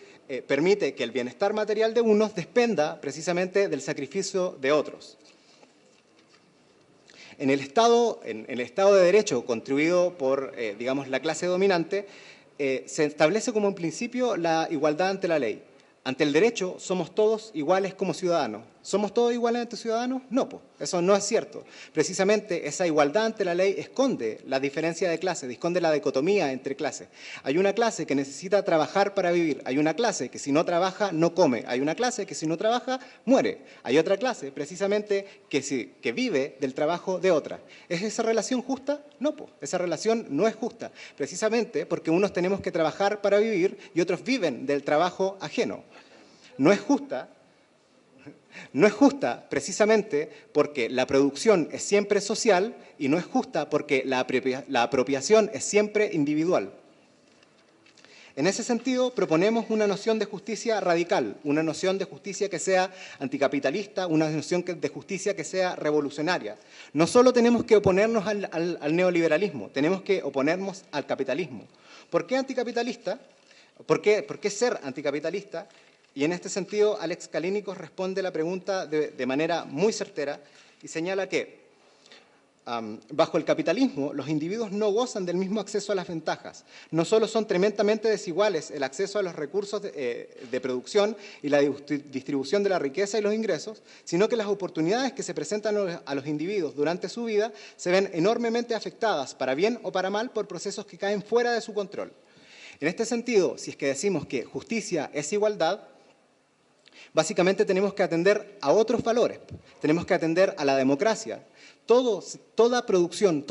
permite que el bienestar material de unos dependa precisamente del sacrificio de otros. En el Estado de Derecho construido por, la clase dominante, se establece como un principio la igualdad ante la ley. Ante el derecho somos todos iguales como ciudadanos. ¿Somos todos iguales ante ciudadanos? No, pues, eso no es cierto. Precisamente esa igualdad ante la ley esconde la diferencia de clases, esconde la dicotomía entre clases. Hay una clase que necesita trabajar para vivir, hay una clase que si no trabaja no come, hay una clase que si no trabaja muere, hay otra clase precisamente que vive del trabajo de otra. ¿Es esa relación justa? No, pues, esa relación no es justa, precisamente porque unos tenemos que trabajar para vivir y otros viven del trabajo ajeno. No es justa precisamente porque la producción es siempre social y no es justa porque la apropiación es siempre individual. En ese sentido, proponemos una noción de justicia radical, una noción de justicia que sea anticapitalista, una noción de justicia que sea revolucionaria. No solo tenemos que oponernos al neoliberalismo, tenemos que oponernos al capitalismo. ¿Por qué anticapitalista? ¿Por qué ser anticapitalista? Y en este sentido, Alex Calínicos responde la pregunta de manera muy certera y señala que bajo el capitalismo los individuos no gozan del mismo acceso a las ventajas. No solo son tremendamente desiguales el acceso a los recursos de producción y la distribución de la riqueza y los ingresos, sino que las oportunidades que se presentan a los individuos durante su vida se ven enormemente afectadas, para bien o para mal, por procesos que caen fuera de su control. En este sentido, si es que decimos que justicia es igualdad, básicamente tenemos que atender a otros valores, tenemos que atender a la democracia. Toda producción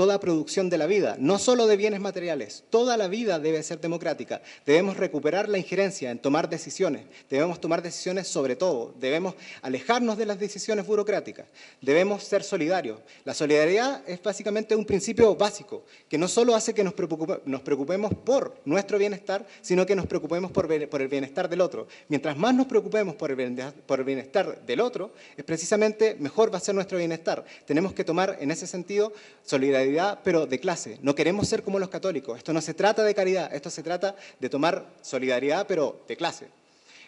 de la vida, no solo de bienes materiales, toda la vida debe ser democrática. Debemos recuperar la injerencia en tomar decisiones, debemos tomar decisiones sobre todo, debemos alejarnos de las decisiones burocráticas, debemos ser solidarios. La solidaridad es básicamente un principio básico, que no solo hace que nos preocupemos por nuestro bienestar, sino que nos preocupemos por el bienestar del otro. Mientras más nos preocupemos por el bienestar del otro, es precisamente mejor va a ser nuestro bienestar. Tenemos que tomar en ese sentido solidaridad, pero de clase. No queremos ser como los católicos. Esto no se trata de caridad, esto se trata de tomar solidaridad, pero de clase.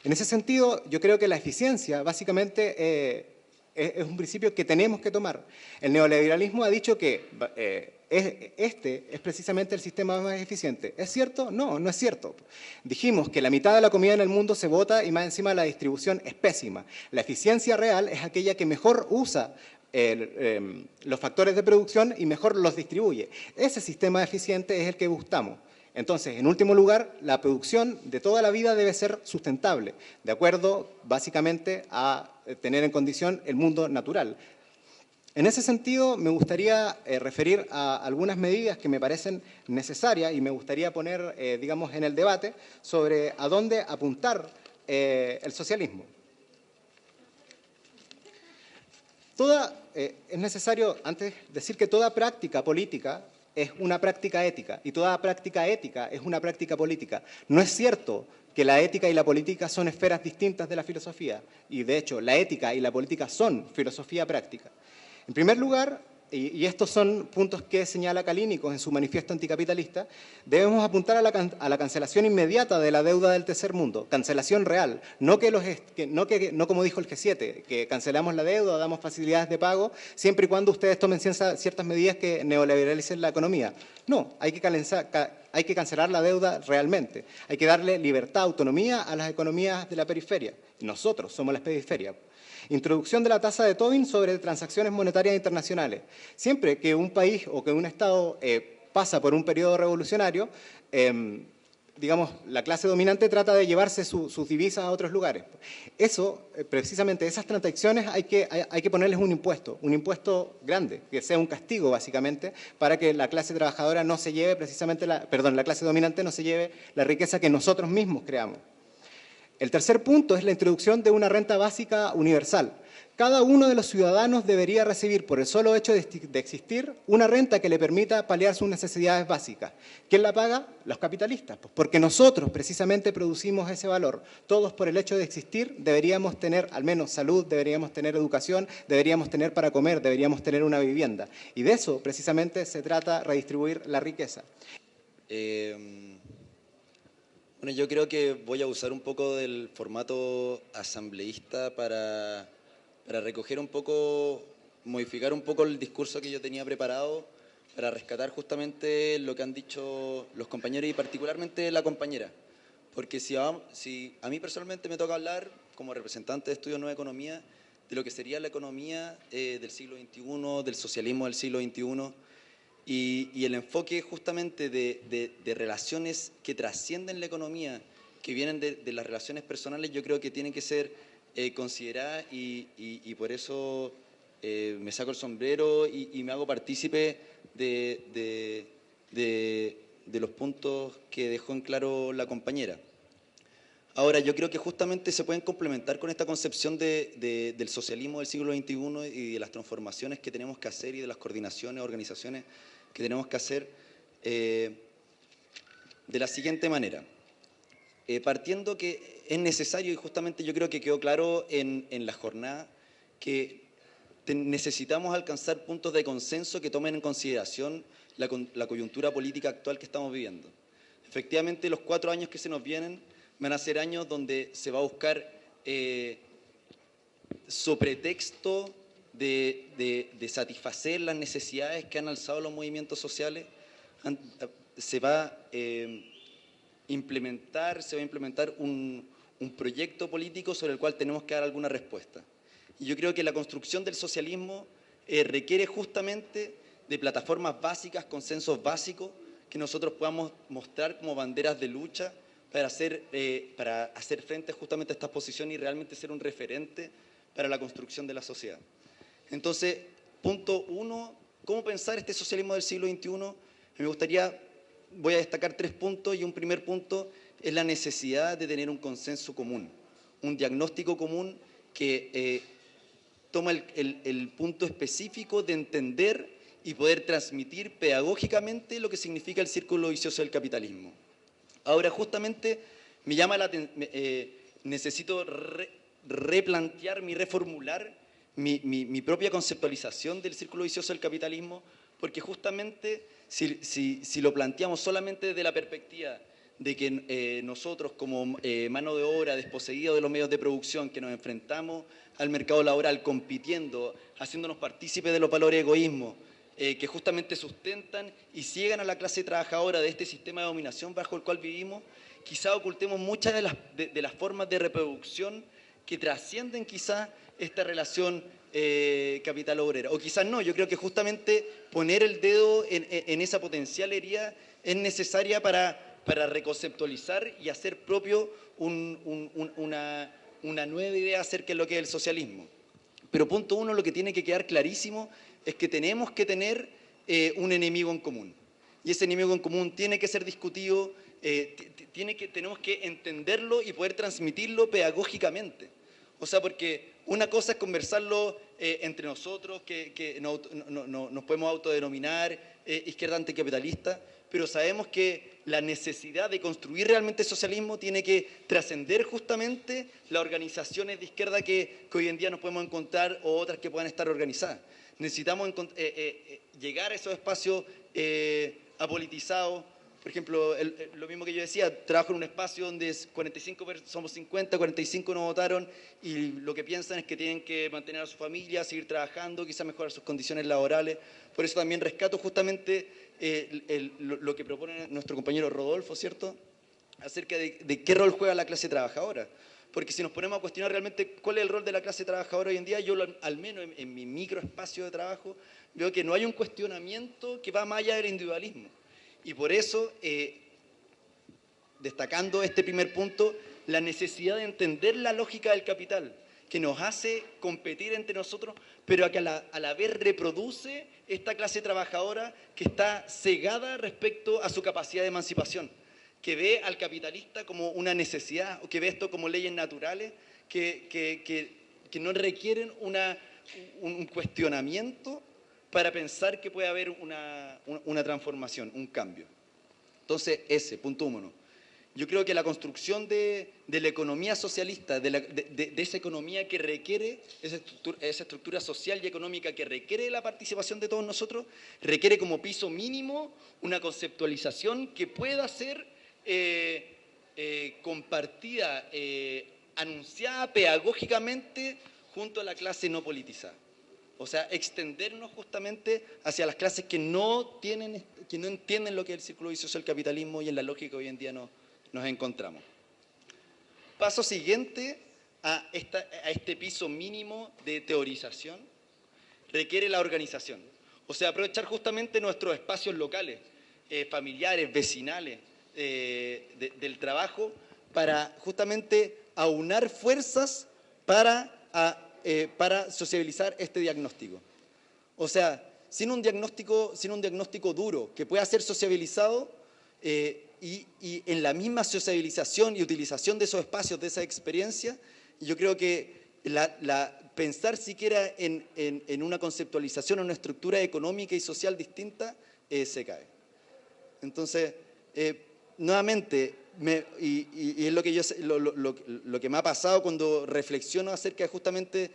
En ese sentido, yo creo que la eficiencia básicamente es un principio que tenemos que tomar. El neoliberalismo ha dicho que este es precisamente el sistema más eficiente. ¿Es cierto? No, no es cierto. Dijimos que la mitad de la comida en el mundo se bota y más encima la distribución es pésima. La eficiencia real es aquella que mejor usa los factores de producción y mejor los distribuye. Ese sistema eficiente es el que buscamos. Entonces, en último lugar, la producción de toda la vida debe ser sustentable, de acuerdo básicamente a tener en condición el mundo natural. En ese sentido, me gustaría referir a algunas medidas que me parecen necesarias y me gustaría poner, digamos, en el debate sobre a dónde apuntar el socialismo. Es necesario, antes, decir que toda práctica política es una práctica ética y toda práctica ética es una práctica política. No es cierto que la ética y la política son esferas distintas de la filosofía y, de hecho, la ética y la política son filosofía práctica. En primer lugar, y estos son puntos que señala Calínicos en su manifiesto anticapitalista, debemos apuntar a la cancelación inmediata de la deuda del tercer mundo, cancelación real, no como dijo el G7, que cancelamos la deuda, damos facilidades de pago, siempre y cuando ustedes tomen ciertas medidas que neoliberalicen la economía. No, hay que cancelar la deuda realmente, hay que darle libertad, autonomía a las economías de la periferia. Nosotros somos las periferias. Introducción de la tasa de Tobin sobre transacciones monetarias internacionales. Siempre que un país o que un Estado pasa por un periodo revolucionario, digamos, la clase dominante trata de llevarse sus divisas a otros lugares. Eso, precisamente, esas transacciones hay que ponerles un impuesto grande, que sea un castigo, básicamente, para que la clase trabajadora no se lleve precisamente, la clase dominante no se lleve la riqueza que nosotros mismos creamos. El tercer punto es la introducción de una renta básica universal. Cada uno de los ciudadanos debería recibir, por el solo hecho de existir, una renta que le permita paliar sus necesidades básicas. ¿Quién la paga? Los capitalistas, pues porque nosotros precisamente producimos ese valor. Todos, por el hecho de existir, deberíamos tener al menos salud, deberíamos tener educación, deberíamos tener para comer, deberíamos tener una vivienda. Y de eso precisamente se trata redistribuir la riqueza. Bueno, yo creo que voy a usar un poco del formato asambleísta para recoger un poco, modificar un poco el discurso que yo tenía preparado para rescatar justamente lo que han dicho los compañeros y particularmente la compañera. Porque si a mí personalmente me toca hablar como representante de Estudios Nueva Economía, de lo que sería la economía del siglo XXI, del socialismo del siglo XXI, y el enfoque justamente de relaciones que trascienden la economía, que vienen de las relaciones personales, yo creo que tienen que ser consideradas, y por eso me saco el sombrero y me hago partícipe de los puntos que dejó en claro la compañera. Ahora, yo creo que justamente se pueden complementar con esta concepción del socialismo del siglo XXI y de las transformaciones que tenemos que hacer y de las coordinaciones, organizaciones que tenemos que hacer de la siguiente manera. Partiendo que es necesario, y justamente yo creo que quedó claro en la jornada, que necesitamos alcanzar puntos de consenso que tomen en consideración la coyuntura política actual que estamos viviendo. Efectivamente, los 4 años que se nos vienen van a ser años donde se va a buscar sobre texto de satisfacer las necesidades que han alzado los movimientos sociales. Se va a implementar un proyecto político sobre el cual tenemos que dar alguna respuesta. Y yo creo que la construcción del socialismo requiere justamente de plataformas básicas, consensos básicos, que nosotros podamos mostrar como banderas de lucha para hacer frente justamente a estas posiciones y realmente ser un referente para la construcción de la sociedad. Entonces, punto 1, ¿cómo pensar este socialismo del siglo XXI? Voy a destacar 3 puntos, y un primer punto es la necesidad de tener un consenso común, un diagnóstico común que toma el punto específico de entender y poder transmitir pedagógicamente lo que significa el círculo vicioso del capitalismo. Ahora, justamente, necesito replantearme y reformular mi propia conceptualización del círculo vicioso del capitalismo, porque justamente si lo planteamos solamente desde la perspectiva de que nosotros como mano de obra desposeída de los medios de producción, que nos enfrentamos al mercado laboral compitiendo, haciéndonos partícipes de los valores de egoísmo, que justamente sustentan y ciegan a la clase trabajadora de este sistema de dominación bajo el cual vivimos, quizá ocultemos muchas de las formas de reproducción que trascienden quizá esta relación capital-obrera. O quizás no, yo creo que justamente poner el dedo en esa potencial herida es necesaria para reconceptualizar y hacer propio una nueva idea acerca de lo que es el socialismo. Pero punto 1, lo que tiene que quedar clarísimo es que tenemos que tener un enemigo en común. Y ese enemigo en común tiene que ser discutido, tenemos que entenderlo y poder transmitirlo pedagógicamente. O sea, porque una cosa es conversarlo entre nosotros, que nos podemos autodenominar izquierda anticapitalista, pero sabemos que la necesidad de construir realmente socialismo tiene que trascender justamente las organizaciones de izquierda que hoy en día nos podemos encontrar o otras que puedan estar organizadas. Necesitamos llegar a esos espacios apolitizados. Por ejemplo, lo mismo que yo decía, trabajo en un espacio donde 45 somos 50, 45 no votaron y lo que piensan es que tienen que mantener a su familia, seguir trabajando, quizás mejorar sus condiciones laborales. Por eso también rescato justamente lo que propone nuestro compañero Rodolfo, ¿cierto?, acerca de qué rol juega la clase trabajadora. Porque si nos ponemos a cuestionar realmente cuál es el rol de la clase trabajadora hoy en día, yo al menos en mi microespacio de trabajo veo que no hay un cuestionamiento que va más allá del individualismo. Y por eso, destacando este primer punto, la necesidad de entender la lógica del capital, que nos hace competir entre nosotros, pero que a la vez reproduce esta clase trabajadora que está cegada respecto a su capacidad de emancipación, que ve al capitalista como una necesidad, o que ve esto como leyes naturales, que no requieren un cuestionamiento para pensar que puede haber una transformación, un cambio. Entonces, punto 1. Yo creo que la construcción de la economía socialista, de esa economía que requiere, esa estructura social y económica que requiere la participación de todos nosotros, requiere como piso mínimo una conceptualización que pueda ser compartida, anunciada pedagógicamente junto a la clase no politizada. O sea, extendernos justamente hacia las clases que no entienden lo que es el círculo vicioso del capitalismo y en la lógica que hoy en día nos encontramos. Paso siguiente, a este piso mínimo de teorización requiere la organización. O sea, aprovechar justamente nuestros espacios locales, familiares, vecinales, del trabajo, para justamente aunar fuerzas para sociabilizar este diagnóstico. O sea, sin un diagnóstico duro que pueda ser sociabilizado, y en la misma sociabilización y utilización de esos espacios, de esa experiencia, yo creo que pensar siquiera en una conceptualización, en una estructura económica y social distinta, se cae. Entonces, nuevamente, y es lo que me ha pasado cuando reflexiono acerca de justamente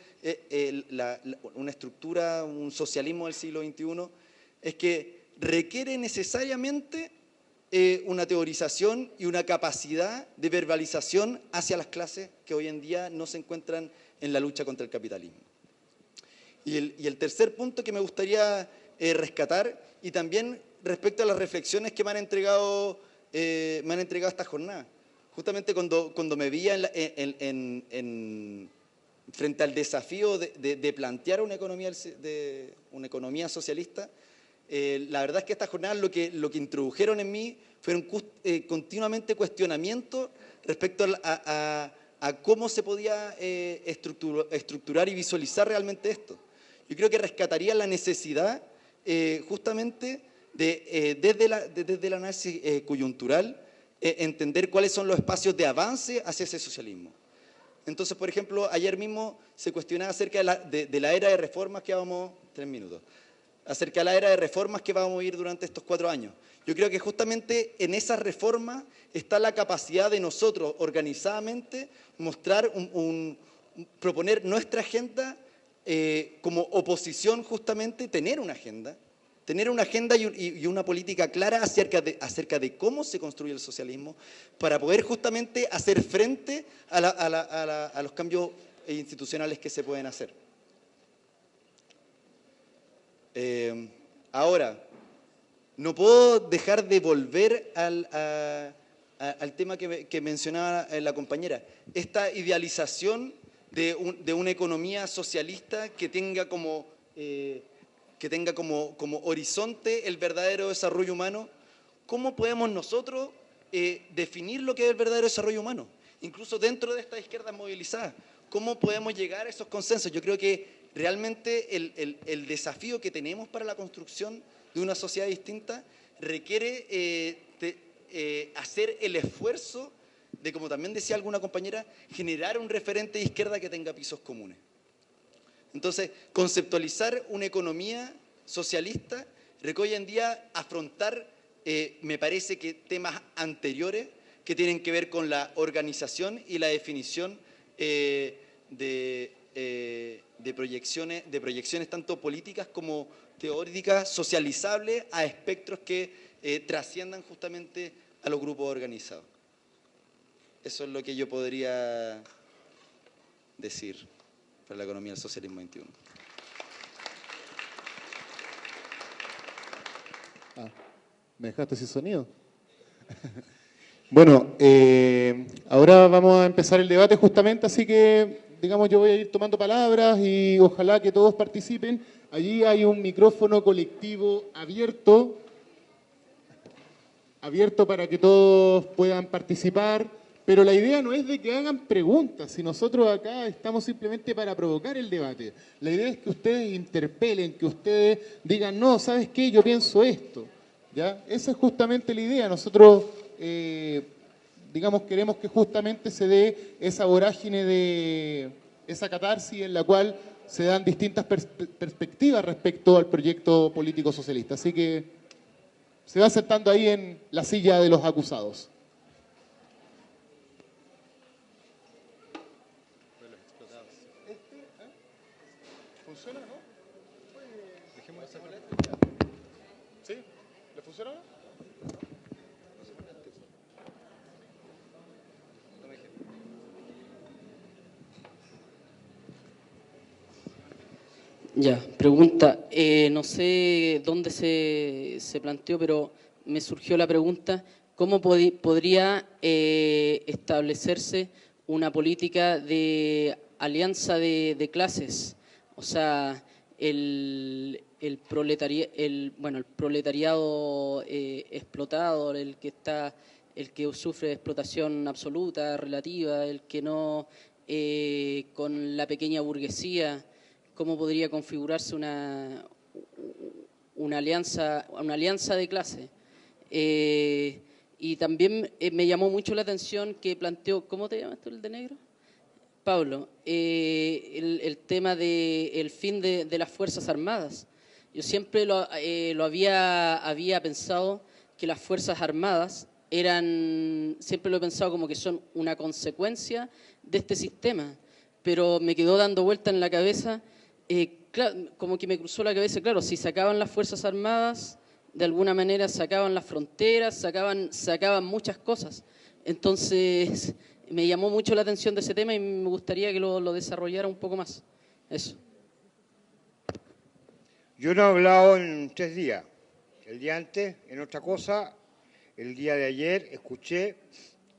una estructura, un socialismo del siglo XXI, es que requiere necesariamente una teorización y una capacidad de verbalización hacia las clases que hoy en día no se encuentran en la lucha contra el capitalismo. Y el tercer punto que me gustaría rescatar, y también respecto a las reflexiones que me han entregado esta jornada. Justamente cuando me veía frente al desafío de plantear una economía socialista, la verdad es que estas jornadas lo que introdujeron en mí fueron continuamente cuestionamientos respecto a cómo se podía estructurar y visualizar realmente esto. Yo creo que rescataría la necesidad justamente desde el análisis coyuntural, entender cuáles son los espacios de avance hacia ese socialismo. Entonces, por ejemplo, ayer mismo se cuestionaba acerca de la era de reformas que vamos, 3 minutos, acerca de la era de reformas que vamos a vivir durante estos 4 años. Yo creo que justamente en esas reformas está la capacidad de nosotros, organizadamente, mostrar proponer nuestra agenda como oposición, justamente, tener una agenda y una política clara acerca de cómo se construye el socialismo, para poder justamente hacer frente a los cambios institucionales que se pueden hacer. Ahora, no puedo dejar de volver al tema que mencionaba la compañera, esta idealización de una economía socialista que tenga como horizonte el verdadero desarrollo humano. ¿Cómo podemos nosotros definir lo que es el verdadero desarrollo humano? Incluso dentro de esta izquierda movilizada, ¿cómo podemos llegar a esos consensos? Yo creo que realmente el desafío que tenemos para la construcción de una sociedad distinta requiere hacer el esfuerzo de, como también decía alguna compañera, generar un referente de izquierda que tenga pisos comunes. Entonces, conceptualizar una economía socialista requiere hoy en día afrontar, me parece que temas anteriores que tienen que ver con la organización y la definición de proyecciones tanto políticas como teóricas, socializables a espectros que trasciendan justamente a los grupos organizados. Eso es lo que yo podría decir para la economía del socialismo 21. ¿Me dejaste sin sonido? Bueno, ahora vamos a empezar el debate justamente, así que, digamos, yo voy a ir tomando palabras y ojalá que todos participen. Allí hay un micrófono colectivo abierto para que todos puedan participar, pero la idea no es de que hagan preguntas, si nosotros acá estamos simplemente para provocar el debate. La idea es que ustedes interpelen, que ustedes digan, no, ¿sabes qué? Yo pienso esto. ¿Ya? Esa es justamente la idea. Nosotros, digamos, queremos que justamente se dé esa vorágine de esa catarsis en la cual se dan distintas perspectivas respecto al proyecto político socialista. Así que se va sentando ahí en la silla de los acusados. ¿Funciona, no? Dejemos esa boleta. ¿Sí? ¿Le funciona? Ya, pregunta. No sé dónde se planteó, pero me surgió la pregunta, ¿cómo podría establecerse una política de alianza de clases, o sea, el proletariado explotado, el que sufre explotación absoluta, relativa, el que no, con la pequeña burguesía, cómo podría configurarse una alianza de clase. Y también me llamó mucho la atención que planteó, ¿cómo te llamas tú, el de negro? Pablo, el tema del fin de las Fuerzas Armadas. Yo siempre lo había pensado que las Fuerzas Armadas siempre lo he pensado como que son una consecuencia de este sistema, pero me quedó dando vuelta en la cabeza, como que me cruzó la cabeza, claro, si sacaban las Fuerzas Armadas, de alguna manera sacaban las fronteras, sacaban muchas cosas. Entonces, me llamó mucho la atención de ese tema y me gustaría que lo desarrollara un poco más. Eso. Yo no he hablado en 3 días. El día antes, en otra cosa, el día de ayer escuché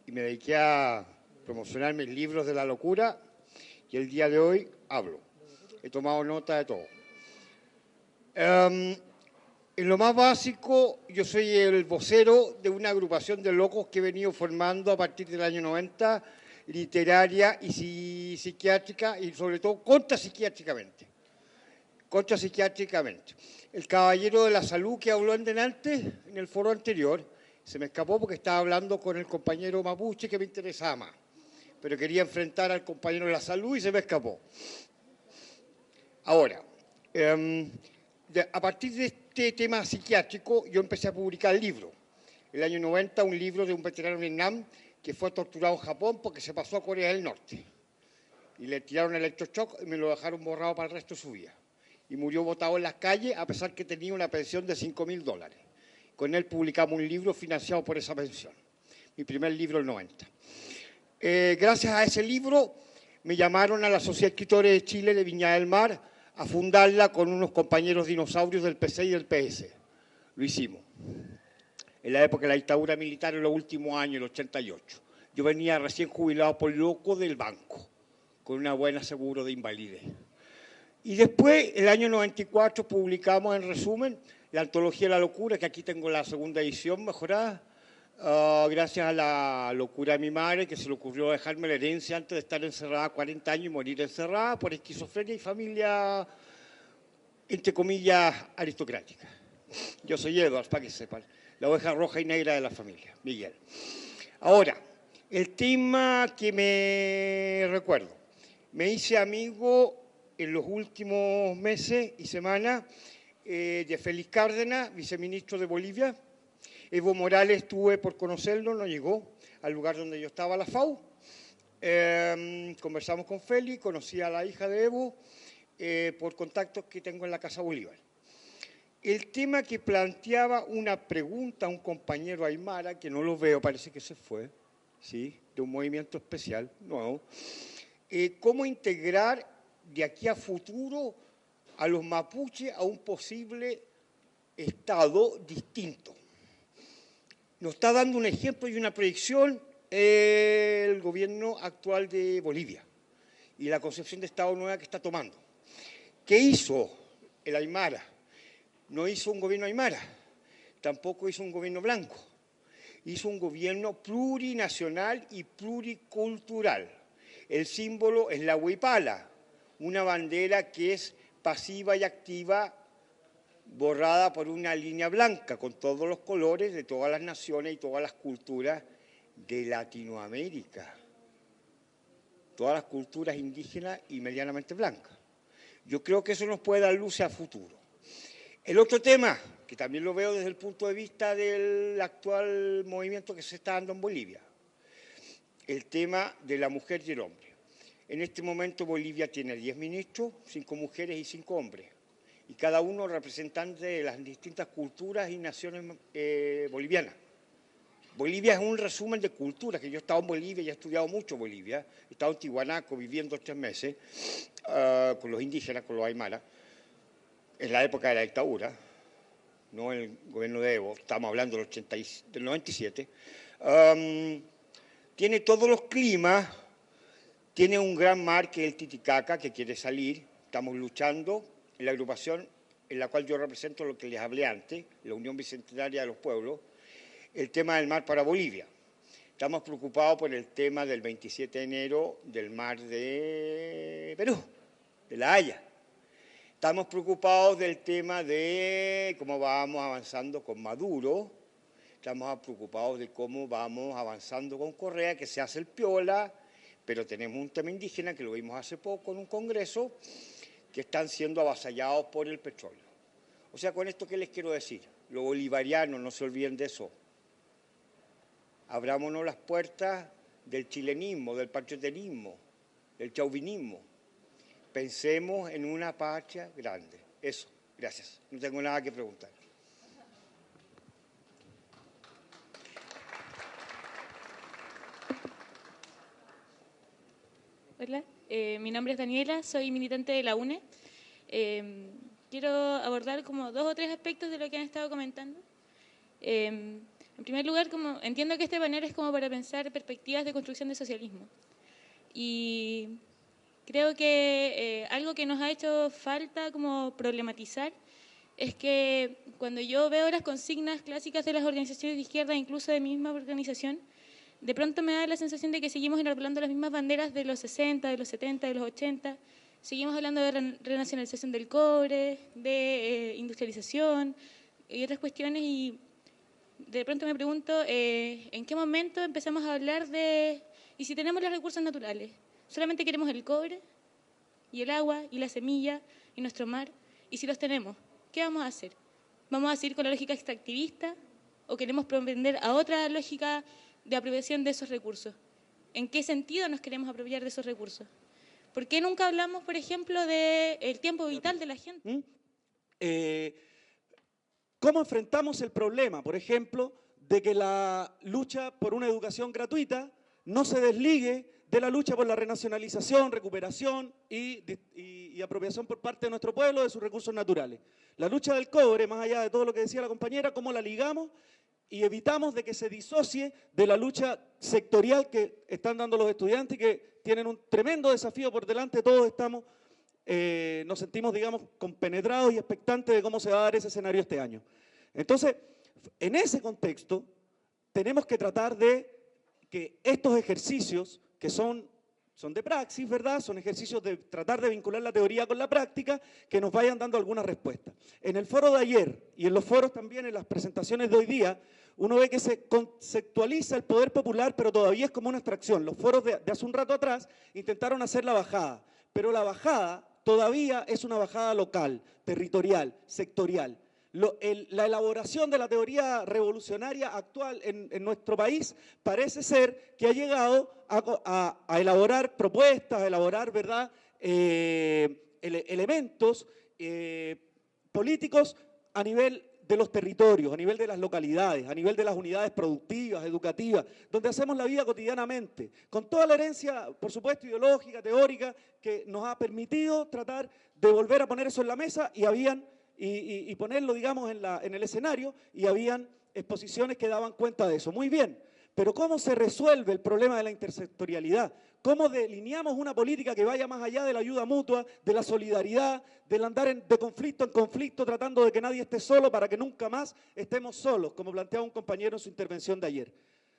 y me dediqué a promocionar mis libros de la locura y el día de hoy hablo. He tomado nota de todo. En lo más básico, yo soy el vocero de una agrupación de locos que he venido formando a partir del año 90, literaria y psiquiátrica y sobre todo contrapsiquiátricamente. El caballero de la salud que habló en el foro anterior, se me escapó porque estaba hablando con el compañero mapuche que me interesaba más, pero quería enfrentar al compañero de la salud y se me escapó. Ahora, a partir de este tema psiquiátrico, yo empecé a publicar libros. El año 90, un libro de un veterano de Vietnam que fue torturado en Japón porque se pasó a Corea del Norte. Y le tiraron electroshock y me lo dejaron borrado para el resto de su vida. Y murió botado en las calles a pesar que tenía una pensión de $5.000. Con él publicamos un libro financiado por esa pensión. Mi primer libro, el 90. Gracias a ese libro me llamaron a la Sociedad de Escritores de Chile de Viña del Mar a fundarla con unos compañeros dinosaurios del PC y del PS. Lo hicimos. En la época de la dictadura militar, en los últimos años, el 88. Yo venía recién jubilado por loco del banco, con una buena seguro de invalidez. Y después, el año 94, publicamos en resumen la Antología de la Locura, que aquí tengo la segunda edición mejorada, gracias a la locura de mi madre, que se le ocurrió dejarme la herencia antes de estar encerrada 40 años y morir encerrada por esquizofrenia y familia, entre comillas, aristocrática. Yo soy Edward, para que sepan, la oveja roja y negra de la familia, Miguel. Ahora, el tema que me recuerdo. Me hice amigo en los últimos meses y semanas de Félix Cárdenas, viceministro de Bolivia. Evo Morales, tuve por conocerlo, no llegó al lugar donde yo estaba, la FAU. Conversamos con Félix, conocí a la hija de Evo por contactos que tengo en la Casa Bolívar. El tema que planteaba una pregunta a un compañero aymara, que no lo veo, parece que se fue, ¿sí? De un movimiento especial, nuevo. ¿Cómo integrar de aquí a futuro a los mapuches a un posible Estado distinto? Nos está dando un ejemplo y una proyección el gobierno actual de Bolivia y la concepción de Estado nueva que está tomando. ¿Qué hizo el aymara? No hizo un gobierno aymara, tampoco hizo un gobierno blanco. Hizo un gobierno plurinacional y pluricultural. El símbolo es la huipala, una bandera que es pasiva y activa, borrada por una línea blanca, con todos los colores de todas las naciones y todas las culturas de Latinoamérica. Todas las culturas indígenas y medianamente blancas. Yo creo que eso nos puede dar luz a futuro. El otro tema, que también lo veo desde el punto de vista del actual movimiento que se está dando en Bolivia, el tema de la mujer y el hombre. En este momento Bolivia tiene 10 ministros, 5 mujeres y 5 hombres, y cada uno representante de las distintas culturas y naciones bolivianas. Bolivia es un resumen de culturas, que yo he estado en Bolivia y he estudiado mucho Bolivia, he estado en Tiwanaku viviendo 3 meses con los indígenas, con los aymaras, en la época de la dictadura, no en el gobierno de Evo, estamos hablando del 97, tiene todos los climas Tiene un gran mar que es el Titicaca, que quiere salir. Estamos luchando en la agrupación en la cual yo represento lo que les hablé antes, la Unión Bicentenaria de los Pueblos, el tema del mar para Bolivia. Estamos preocupados por el tema del 27 de enero del mar de Perú, de La Haya. Estamos preocupados del tema de cómo vamos avanzando con Maduro. Estamos preocupados de cómo vamos avanzando con Correa, que se hace el piola, pero tenemos un tema indígena que lo vimos hace poco en un congreso, que están siendo avasallados por el petróleo. O sea, con esto, ¿qué les quiero decir? Los bolivarianos, no se olviden de eso. Abrámonos las puertas del chilenismo, del patrioterismo, del chauvinismo. Pensemos en una patria grande. Eso, gracias. No tengo nada que preguntar. Hola, mi nombre es Daniela, soy militante de la UNE. Quiero abordar como 2 o 3 aspectos de lo que han estado comentando. En primer lugar, como entiendo que este panel es como para pensar perspectivas de construcción de socialismo. Y creo que algo que nos ha hecho falta como problematizar es que cuando yo veo las consignas clásicas de las organizaciones de izquierda, incluso de mi misma organización, de pronto me da la sensación de que seguimos enarbolando las mismas banderas de los 60, de los 70, de los 80. Seguimos hablando de renacionalización del cobre, de industrialización y otras cuestiones, y de pronto me pregunto en qué momento empezamos a hablar de, y si tenemos los recursos naturales, solamente queremos el cobre y el agua y la semilla y nuestro mar, y si los tenemos, ¿qué vamos a hacer? ¿Vamos a seguir con la lógica extractivista o queremos propender a otra lógica de apropiación de esos recursos? ¿En qué sentido nos queremos apropiar de esos recursos? ¿Por qué nunca hablamos, por ejemplo, del tiempo vital de la gente? ¿Cómo enfrentamos el problema, por ejemplo, de que la lucha por una educación gratuita no se desligue de la lucha por la renacionalización, recuperación y apropiación por parte de nuestro pueblo de sus recursos naturales? La lucha del cobre, más allá de todo lo que decía la compañera, ¿cómo la ligamos y evitamos de que se disocie de la lucha sectorial que están dando los estudiantes y que tienen un tremendo desafío por delante? Todos estamos, nos sentimos, digamos, compenetrados y expectantes de cómo se va a dar ese escenario este año. Entonces, en ese contexto, tenemos que tratar de que estos ejercicios, que son de praxis, ¿verdad? Son ejercicios de tratar de vincular la teoría con la práctica, que nos vayan dando algunas respuestas. En el foro de ayer y en los foros también, en las presentaciones de hoy día, uno ve que se conceptualiza el poder popular, pero todavía es como una abstracción. Los foros de hace un rato atrás intentaron hacer la bajada, pero la bajada todavía es una bajada local, territorial, sectorial. La elaboración de la teoría revolucionaria actual en nuestro país parece ser que ha llegado a elaborar propuestas, a elaborar, ¿verdad?, elementos políticos a nivel de los territorios, a nivel de las localidades, a nivel de las unidades productivas, educativas, donde hacemos la vida cotidianamente, con toda la herencia, por supuesto, ideológica, teórica, que nos ha permitido tratar de volver a poner eso en la mesa y ponerlo, digamos, en el escenario, y habían exposiciones que daban cuenta de eso. Muy bien, pero ¿cómo se resuelve el problema de la intersectorialidad? ¿Cómo delineamos una política que vaya más allá de la ayuda mutua, de la solidaridad, del andar de conflicto en conflicto, tratando de que nadie esté solo para que nunca más estemos solos, como planteaba un compañero en su intervención de ayer?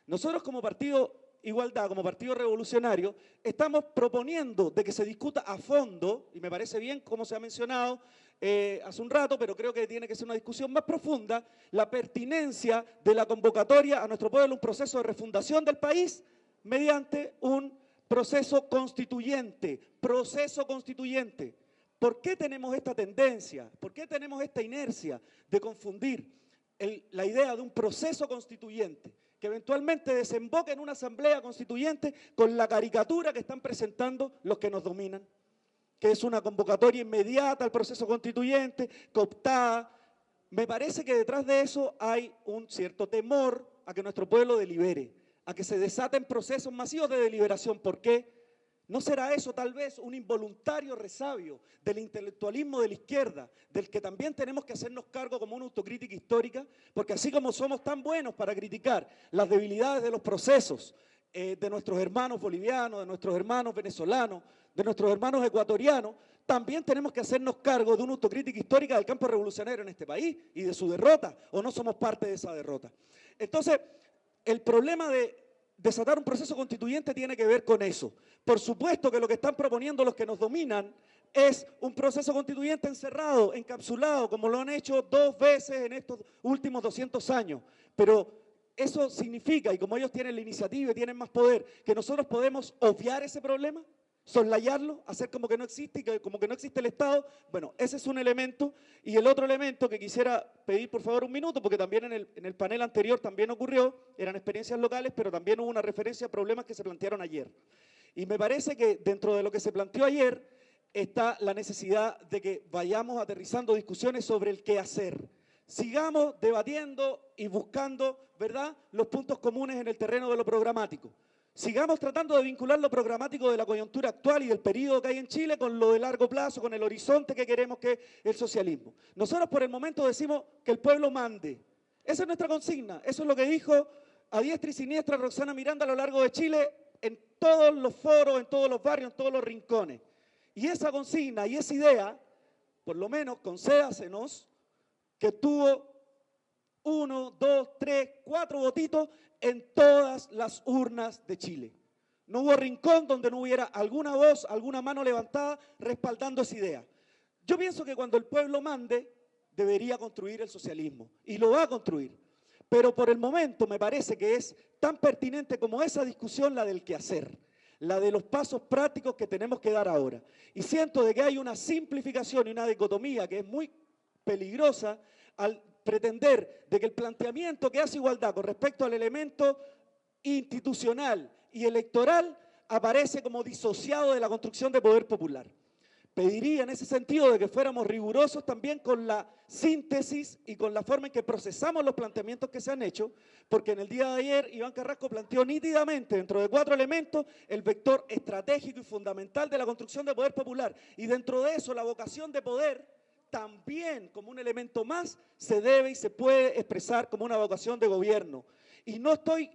Nosotros como Partido Igualdad, como Partido Revolucionario, estamos proponiendo de que se discuta a fondo, y me parece bien como se ha mencionado hace un rato, pero creo que tiene que ser una discusión más profunda, la pertinencia de la convocatoria a nuestro pueblo, un proceso de refundación del país mediante un proceso constituyente. ¿Por qué tenemos esta tendencia? ¿Por qué tenemos esta inercia de confundir la idea de un proceso constituyente que eventualmente desemboque en una asamblea constituyente con la caricatura que están presentando los que nos dominan, que es una convocatoria inmediata al proceso constituyente, cooptada? Me parece que detrás de eso hay un cierto temor a que nuestro pueblo delibere, a que se desaten procesos masivos de deliberación. ¿Por qué? ¿No será eso tal vez un involuntario resabio del intelectualismo de la izquierda, del que también tenemos que hacernos cargo como una autocrítica histórica? Porque así como somos tan buenos para criticar las debilidades de los procesos de nuestros hermanos bolivianos, de nuestros hermanos venezolanos, de nuestros hermanos ecuatorianos, también tenemos que hacernos cargo de una autocrítica histórica del campo revolucionario en este país y de su derrota, o no somos parte de esa derrota. Entonces, el problema de desatar un proceso constituyente tiene que ver con eso. Por supuesto que lo que están proponiendo los que nos dominan es un proceso constituyente encerrado, encapsulado, como lo han hecho 2 veces en estos últimos 200 años. Pero eso significa, y como ellos tienen la iniciativa y tienen más poder, que nosotros podemos obviar ese problema, soslayarlo, hacer como que no existe, y como que no existe el Estado. Bueno, ese es un elemento. Y el otro elemento que quisiera pedir, por favor, un minuto, porque también en el panel anterior también ocurrió, eran experiencias locales, pero también hubo una referencia a problemas que se plantearon ayer. Y me parece que dentro de lo que se planteó ayer está la necesidad de que vayamos aterrizando discusiones sobre el qué hacer. Sigamos debatiendo y buscando, ¿verdad?, los puntos comunes en el terreno de lo programático. Sigamos tratando de vincular lo programático de la coyuntura actual y del periodo que hay en Chile con lo de largo plazo, con el horizonte que queremos que es el socialismo. Nosotros por el momento decimos que el pueblo mande. Esa es nuestra consigna. Eso es lo que dijo a diestra y siniestra Roxana Miranda a lo largo de Chile en todos los foros, en todos los barrios, en todos los rincones. Y esa consigna y esa idea, por lo menos concédasenos, que tuvo 1, 2, 3, 4 votitos en todas las urnas de Chile. No hubo rincón donde no hubiera alguna voz, alguna mano levantada respaldando esa idea. Yo pienso que cuando el pueblo mande, debería construir el socialismo, y lo va a construir. Pero por el momento me parece que es tan pertinente como esa discusión la del quehacer, la de los pasos prácticos que tenemos que dar ahora. Y siento de que hay una simplificación y una dicotomía que es muy peligrosa al pretender de que el planteamiento que hace Igualdad con respecto al elemento institucional y electoral aparece como disociado de la construcción de poder popular. Pediría en ese sentido de que fuéramos rigurosos también con la síntesis y con la forma en que procesamos los planteamientos que se han hecho, porque en el día de ayer Iván Carrasco planteó nítidamente dentro de 4 elementos el vector estratégico y fundamental de la construcción de poder popular, y dentro de eso la vocación de poder también como un elemento más se debe y se puede expresar como una vocación de gobierno. Y no estoy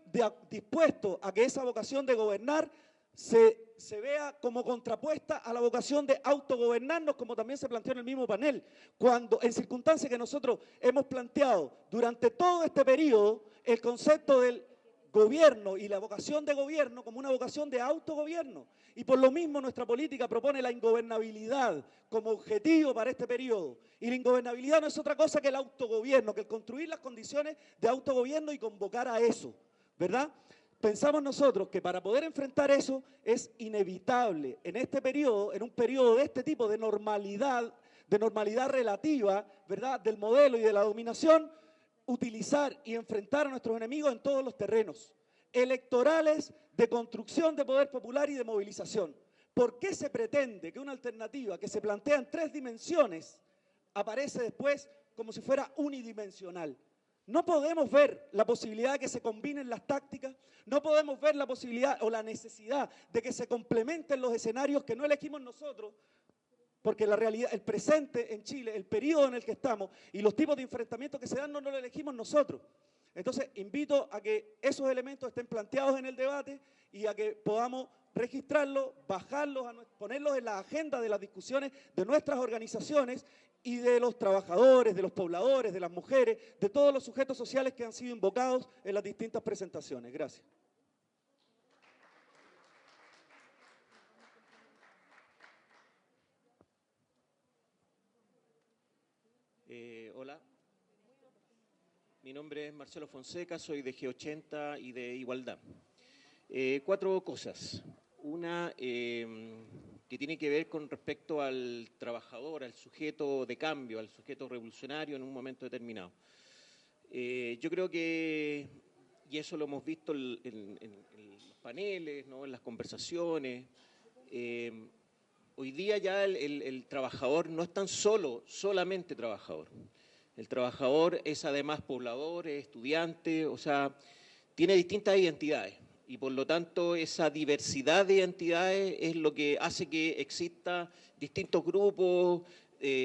dispuesto a que esa vocación de gobernar se vea como contrapuesta a la vocación de autogobernarnos, como también se planteó en el mismo panel, cuando en circunstancias que nosotros hemos planteado durante todo este periodo el concepto del gobierno y la vocación de gobierno como una vocación de autogobierno. Y por lo mismo nuestra política propone la ingobernabilidad como objetivo para este periodo. Y la ingobernabilidad no es otra cosa que el autogobierno, que el construir las condiciones de autogobierno y convocar a eso, ¿verdad? Pensamos nosotros que para poder enfrentar eso es inevitable en este periodo, en un periodo de este tipo de normalidad relativa, ¿verdad?, del modelo y de la dominación, utilizar y enfrentar a nuestros enemigos en todos los terrenos electorales, de construcción de poder popular y de movilización. ¿Por qué se pretende que una alternativa que se plantea en 3 dimensiones aparece después como si fuera unidimensional? No podemos ver la posibilidad de que se combinen las tácticas, no podemos ver la posibilidad o la necesidad de que se complementen los escenarios que no elegimos nosotros, porque la realidad, el presente en Chile, el periodo en el que estamos y los tipos de enfrentamientos que se dan no lo elegimos nosotros. Entonces, invito a que esos elementos estén planteados en el debate y a que podamos registrarlos, bajarlos, ponerlos en la agenda de las discusiones de nuestras organizaciones y de los trabajadores, de los pobladores, de las mujeres, de todos los sujetos sociales que han sido invocados en las distintas presentaciones. Gracias. Hola, mi nombre es Marcelo Fonseca, soy de G80 y de Igualdad. 4 cosas. Una que tiene que ver con respecto al trabajador, al sujeto de cambio, al sujeto revolucionario en un momento determinado. Yo creo que, y eso lo hemos visto en los paneles, ¿no?, en las conversaciones, hoy día ya el trabajador no es tan solamente trabajador. El trabajador es además poblador, es estudiante, o sea, tiene distintas identidades. Y por lo tanto esa diversidad de identidades es lo que hace que exista distintos grupos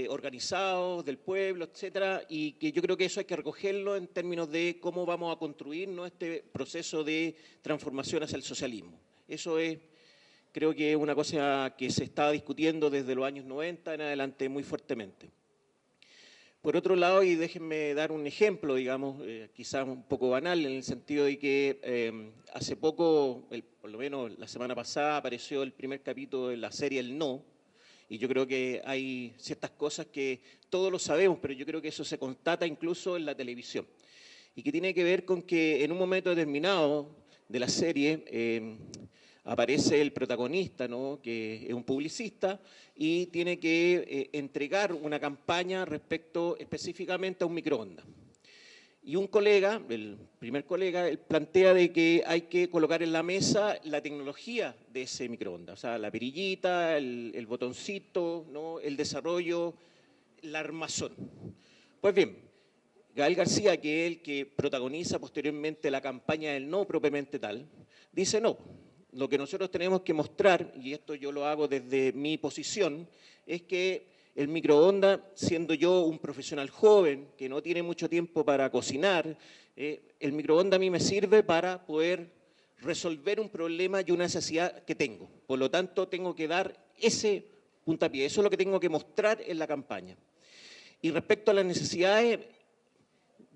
organizados, del pueblo, etcétera, y que yo creo que eso hay que recogerlo en términos de cómo vamos a construir, ¿no?, este proceso de transformación hacia el socialismo. Eso es, creo que es una cosa que se está discutiendo desde los años 90 en adelante muy fuertemente. Por otro lado, y déjenme dar un ejemplo, digamos, quizás un poco banal, en el sentido de que hace poco, por lo menos la semana pasada, apareció el primer capítulo de la serie El No, y yo creo que hay ciertas cosas que todos lo sabemos, pero yo creo que eso se constata incluso en la televisión, y que tiene que ver con que en un momento determinado de la serie aparece el protagonista, ¿no?, que es un publicista, y tiene que entregar una campaña respecto específicamente a un microondas. Y un colega, el primer colega, él plantea de que hay que colocar en la mesa la tecnología de ese microondas, o sea, la perillita, el botoncito, ¿no?, el desarrollo, la armazón. Pues bien, Gael García, que es el que protagoniza posteriormente la campaña del no propiamente tal, dice no. Lo que nosotros tenemos que mostrar, y esto yo lo hago desde mi posición, es que el microondas, siendo yo un profesional joven que no tiene mucho tiempo para cocinar, el microondas a mí me sirve para poder resolver un problema y una necesidad que tengo. Por lo tanto, tengo que dar ese puntapié. Eso es lo que tengo que mostrar en la campaña. Y respecto a las necesidades,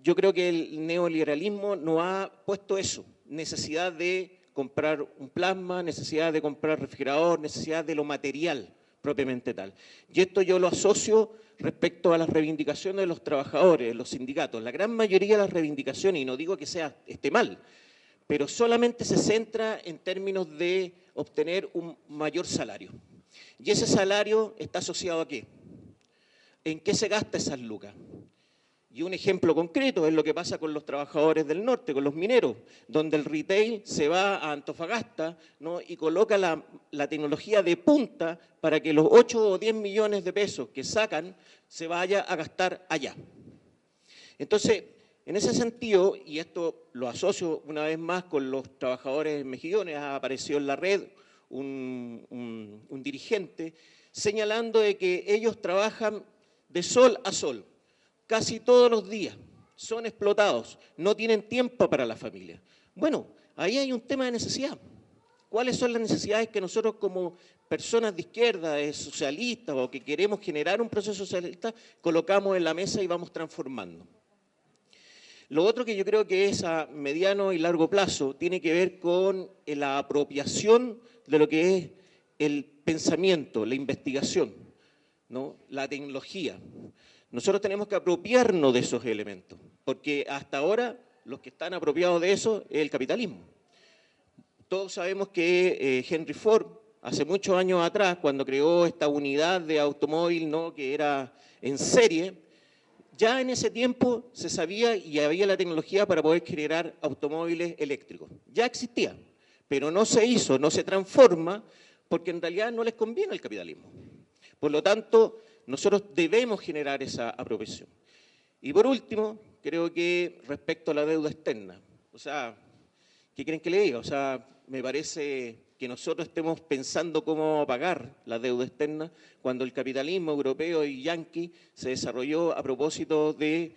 yo creo que el neoliberalismo no ha puesto eso, necesidad de comprar un plasma, necesidad de comprar refrigerador, necesidad de lo material propiamente tal. Y esto yo lo asocio respecto a las reivindicaciones de los trabajadores, de los sindicatos. La gran mayoría de las reivindicaciones, y no digo que esté mal, pero solamente se centra en términos de obtener un mayor salario. Y ese salario está asociado ¿a qué? ¿En qué se gasta esas lucas? Y un ejemplo concreto es lo que pasa con los trabajadores del norte, con los mineros, donde el retail se va a Antofagasta, ¿no?, y coloca la tecnología de punta para que los 8 o 10 millones de pesos que sacan se vaya a gastar allá. Entonces, en ese sentido, y esto lo asocio una vez más con los trabajadores mejillones, ha aparecido en la red un dirigente señalando de que ellos trabajan de sol a sol, casi todos los días, son explotados, no tienen tiempo para la familia. Bueno, ahí hay un tema de necesidad. ¿Cuáles son las necesidades que nosotros como personas de izquierda, socialistas o que queremos generar un proceso socialista, colocamos en la mesa y vamos transformando? Lo otro que yo creo que es a mediano y largo plazo tiene que ver con la apropiación de lo que es el pensamiento, la investigación, ¿no?, la tecnología. Nosotros tenemos que apropiarnos de esos elementos, porque hasta ahora los que están apropiados de eso es el capitalismo. Todos sabemos que Henry Ford, hace muchos años atrás, cuando creó esta unidad de automóvil, ¿no?, que era en serie, ya en ese tiempo se sabía y había la tecnología para poder generar automóviles eléctricos. Ya existía, pero no se hizo, no se transforma, porque en realidad no les conviene el capitalismo. Por lo tanto, nosotros debemos generar esa apropiación. Y por último, creo que respecto a la deuda externa, o sea, ¿qué quieren que le diga? O sea, me parece que nosotros estemos pensando cómo pagar la deuda externa cuando el capitalismo europeo y yanqui se desarrolló a propósito del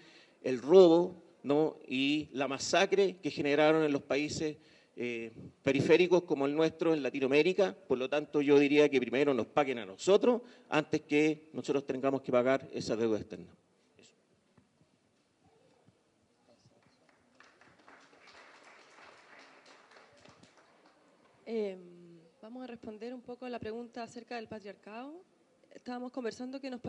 robo, ¿no?, y la masacre que generaron en los países periféricos como el nuestro en Latinoamérica. Por lo tanto, yo diría que primero nos paguen a nosotros antes que nosotros tengamos que pagar esa deuda externa. Vamos a responder un poco a la pregunta acerca del patriarcado. Estábamos conversando que nos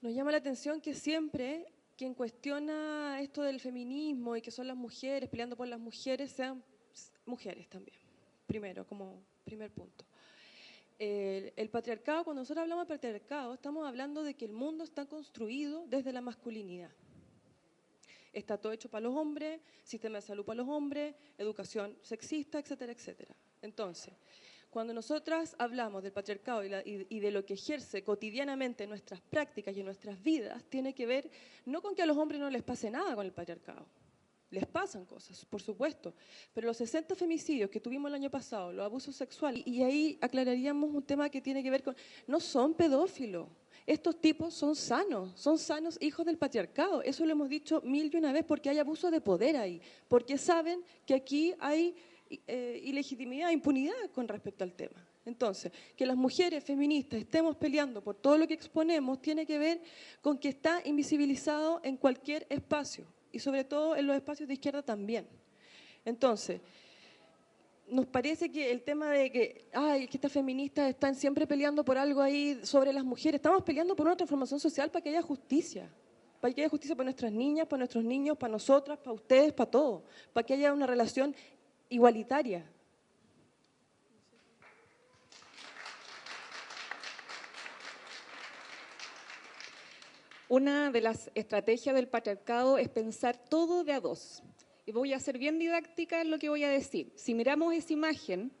llama la atención que siempre quien cuestiona esto del feminismo y que son las mujeres, peleando por las mujeres, sean mujeres también, primero, como primer punto. El patriarcado, cuando nosotros hablamos de patriarcado, estamos hablando de que el mundo está construido desde la masculinidad. Está todo hecho para los hombres, sistema de salud para los hombres, educación sexista, etcétera, etcétera. Entonces, cuando nosotras hablamos del patriarcado y de lo que ejerce cotidianamente en nuestras prácticas y en nuestras vidas, tiene que ver no con que a los hombres no les pase nada con el patriarcado. les pasan cosas, por supuesto, pero los 60 femicidios que tuvimos el año pasado, los abusos sexuales, y ahí aclararíamos un tema que tiene que ver con, no son pedófilos, estos tipos son sanos hijos del patriarcado, eso lo hemos dicho 1000 y una vez, porque hay abuso de poder ahí, porque saben que aquí hay ilegitimidad, impunidad con respecto al tema. Entonces, que las mujeres feministas estemos peleando por todo lo que exponemos tiene que ver con que está invisibilizado en cualquier espacio y sobre todo en los espacios de izquierda también. Entonces, nos parece que el tema de que estas feministas están siempre peleando por algo ahí sobre las mujeres, estamos peleando por una transformación social para que haya justicia para nuestras niñas, para nuestros niños, para nosotras, para ustedes, para todos, para que haya una relación igualitaria. Una de las estrategias del patriarcado es pensar todo de a dos. Y voy a ser bien didáctica en lo que voy a decir. Si miramos esa imagen,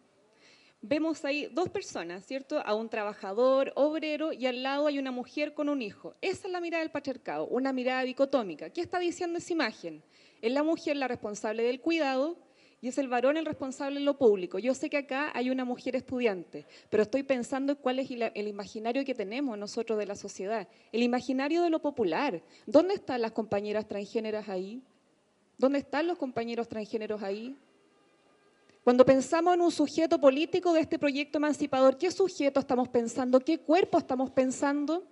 vemos ahí dos personas, ¿cierto? A un trabajador, obrero, y al lado hay una mujer con un hijo. Esa es la mirada del patriarcado, una mirada dicotómica. ¿Qué está diciendo esa imagen? Es la mujer la responsable del cuidado y es el varón el responsable de lo público. Yo sé que acá hay una mujer estudiante, pero estoy pensando en cuál es el imaginario que tenemos nosotros de la sociedad, el imaginario de lo popular. ¿Dónde están las compañeras transgéneras ahí? ¿Dónde están los compañeros transgéneros ahí? Cuando pensamos en un sujeto político de este proyecto emancipador, ¿qué sujeto estamos pensando? ¿Qué cuerpo estamos pensando?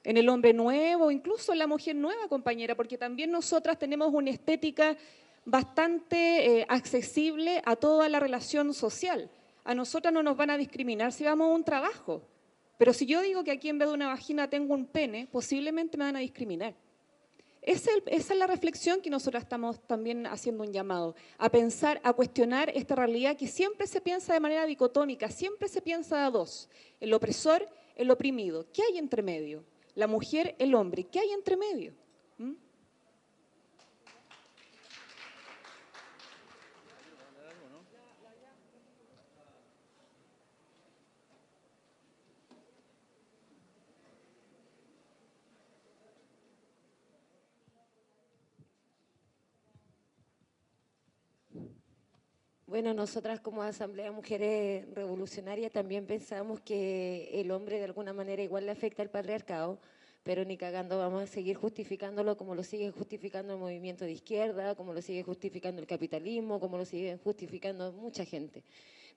En el hombre nuevo, incluso en la mujer nueva, compañera, porque también nosotras tenemos una estética bastante accesible a toda la relación social. A nosotras no nos van a discriminar si vamos a un trabajo, pero si yo digo que aquí en vez de una vagina tengo un pene, posiblemente me van a discriminar. Esa es la reflexión que nosotros estamos también haciendo un llamado, a pensar, a cuestionar esta realidad que siempre se piensa de manera dicotómica, siempre se piensa a dos, el opresor, el oprimido. ¿Qué hay entre medio? La mujer, el hombre. ¿Qué hay entre medio? Bueno, nosotras como Asamblea Mujeres Revolucionarias también pensamos que el hombre de alguna manera igual le afecta al patriarcado, pero ni cagando vamos a seguir justificándolo como lo sigue justificando el movimiento de izquierda, como lo sigue justificando el capitalismo, como lo sigue justificando mucha gente.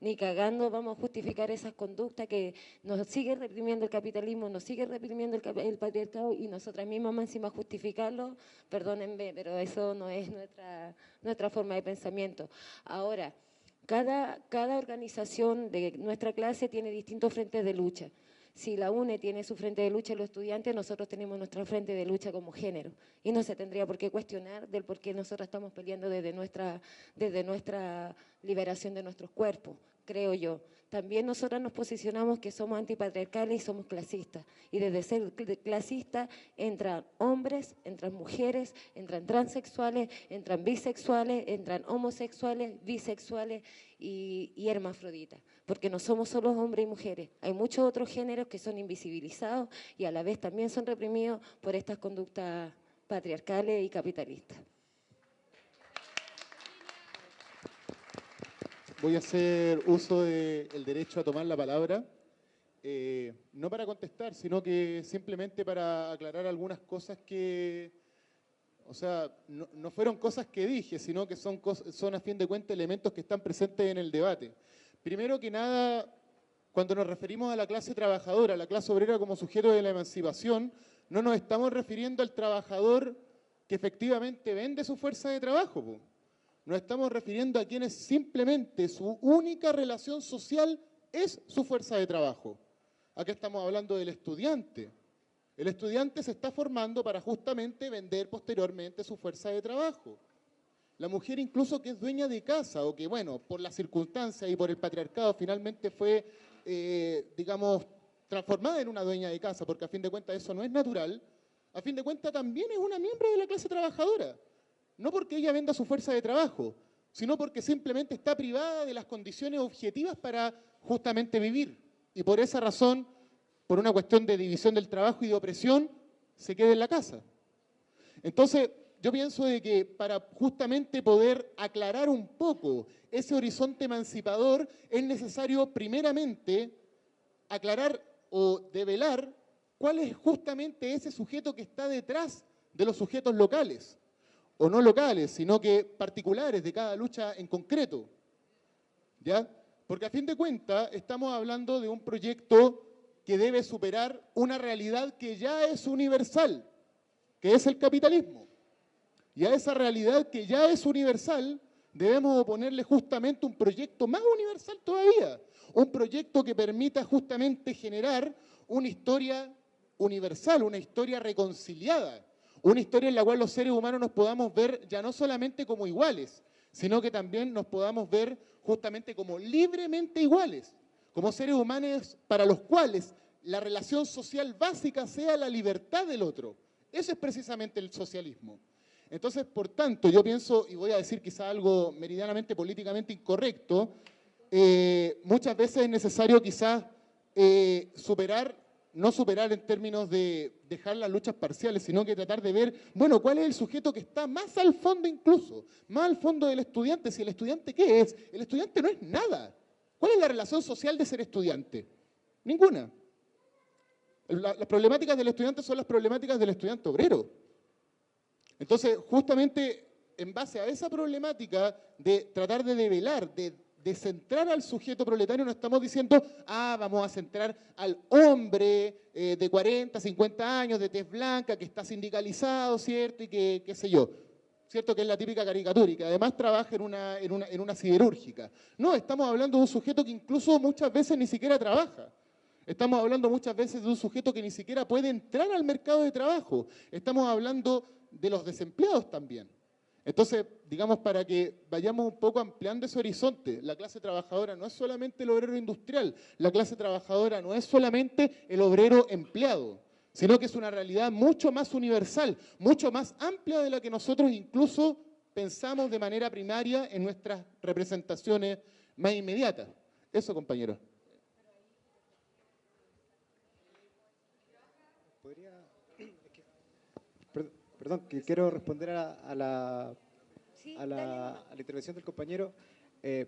Ni cagando vamos a justificar esas conductas que nos sigue reprimiendo el capitalismo, nos sigue reprimiendo el patriarcado y nosotras mismas más encima justificarlo, perdónenme, pero eso no es nuestra forma de pensamiento. Ahora, cada organización de nuestra clase tiene distintos frentes de lucha. Si la UNE tiene su frente de lucha los estudiantes, nosotros tenemos nuestra frente de lucha como género. Y no se tendría por qué cuestionar del por qué nosotros estamos peleando desde nuestra liberación de nuestros cuerpos, creo yo. También nosotras nos posicionamos que somos antipatriarcales y somos clasistas. Y desde ser clasistas entran hombres, entran mujeres, entran transexuales, entran bisexuales, entran homosexuales, bisexuales y hermafroditas. Porque no somos solo hombres y mujeres. Hay muchos otros géneros que son invisibilizados y a la vez también son reprimidos por estas conductas patriarcales y capitalistas. Voy a hacer uso del derecho a tomar la palabra, no para contestar, sino que simplemente para aclarar algunas cosas que, o sea, no fueron cosas que dije, sino que son a fin de cuentas elementos que están presentes en el debate. Primero que nada, cuando nos referimos a la clase trabajadora, a la clase obrera como sujeto de la emancipación, no nos estamos refiriendo al trabajador que efectivamente vende su fuerza de trabajo, po. Nos estamos refiriendo a quienes simplemente su única relación social es su fuerza de trabajo. Acá estamos hablando del estudiante. El estudiante se está formando para justamente vender posteriormente su fuerza de trabajo. La mujer incluso que es dueña de casa o que, bueno, por las circunstancias y por el patriarcado finalmente fue, digamos, transformada en una dueña de casa, porque a fin de cuentas eso no es natural, a fin de cuentas también es una miembro de la clase trabajadora. No porque ella venda su fuerza de trabajo, sino porque simplemente está privada de las condiciones objetivas para justamente vivir. Y por esa razón, por una cuestión de división del trabajo y de opresión, se queda en la casa. Entonces, yo pienso de que para justamente poder aclarar un poco ese horizonte emancipador es necesario primeramente aclarar o develar cuál es justamente ese sujeto que está detrás de los sujetos locales, o no locales, sino que particulares de cada lucha en concreto, ¿ya? Porque a fin de cuentas estamos hablando de un proyecto que debe superar una realidad que ya es universal, que es el capitalismo. Y a esa realidad que ya es universal debemos oponerle justamente un proyecto más universal todavía, un proyecto que permita justamente generar una historia universal, una historia reconciliada, una historia en la cual los seres humanos nos podamos ver ya no solamente como iguales, sino que también nos podamos ver justamente como libremente iguales, como seres humanos para los cuales la relación social básica sea la libertad del otro. Eso es precisamente el socialismo. Entonces, por tanto, yo pienso, y voy a decir quizá algo meridianamente políticamente incorrecto, muchas veces es necesario quizás no superar en términos de dejar las luchas parciales, sino que tratar de ver, bueno, cuál es el sujeto que está más al fondo incluso, más al fondo del estudiante. Si el estudiante, ¿qué es? El estudiante no es nada. ¿Cuál es la relación social de ser estudiante? Ninguna. Las problemáticas del estudiante son las problemáticas del estudiante obrero. Entonces, justamente en base a esa problemática de tratar de develar, de centrar al sujeto proletario, no estamos diciendo, vamos a centrar al hombre de 40, 50 años, de tez blanca, que está sindicalizado, ¿cierto? Y que, qué sé yo, ¿cierto? Que es la típica caricatura y que además trabaja en una siderúrgica. No, estamos hablando de un sujeto que incluso muchas veces ni siquiera trabaja. Estamos hablando muchas veces de un sujeto que ni siquiera puede entrar al mercado de trabajo. Estamos hablando de los desempleados también. Entonces, digamos, para que vayamos un poco ampliando ese horizonte, la clase trabajadora no es solamente el obrero industrial, la clase trabajadora no es solamente el obrero empleado, sino que es una realidad mucho más universal, mucho más amplia de la que nosotros incluso pensamos de manera primaria en nuestras representaciones más inmediatas. Eso, compañeros. Perdón, que quiero responder a la intervención del compañero.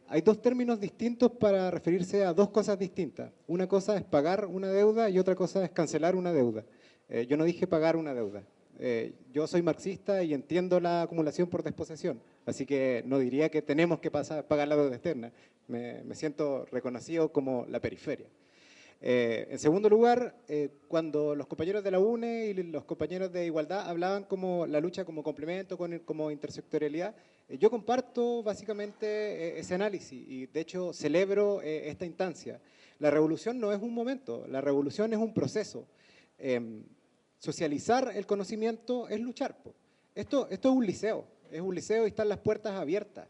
Hay dos términos distintos para referirse a dos cosas distintas. Una cosa es pagar una deuda y otra cosa es cancelar una deuda. Yo no dije pagar una deuda. Yo soy marxista y entiendo la acumulación por desposesión, así que no diría que tenemos que pagar la deuda externa. Me siento reconocido como la periferia. En segundo lugar, cuando los compañeros de la UNE y los compañeros de Igualdad hablaban como la lucha como complemento, como intersectorialidad, yo comparto básicamente ese análisis y de hecho celebro esta instancia. La revolución no es un momento, la revolución es un proceso. Socializar el conocimiento es luchar. Esto es un liceo y están las puertas abiertas.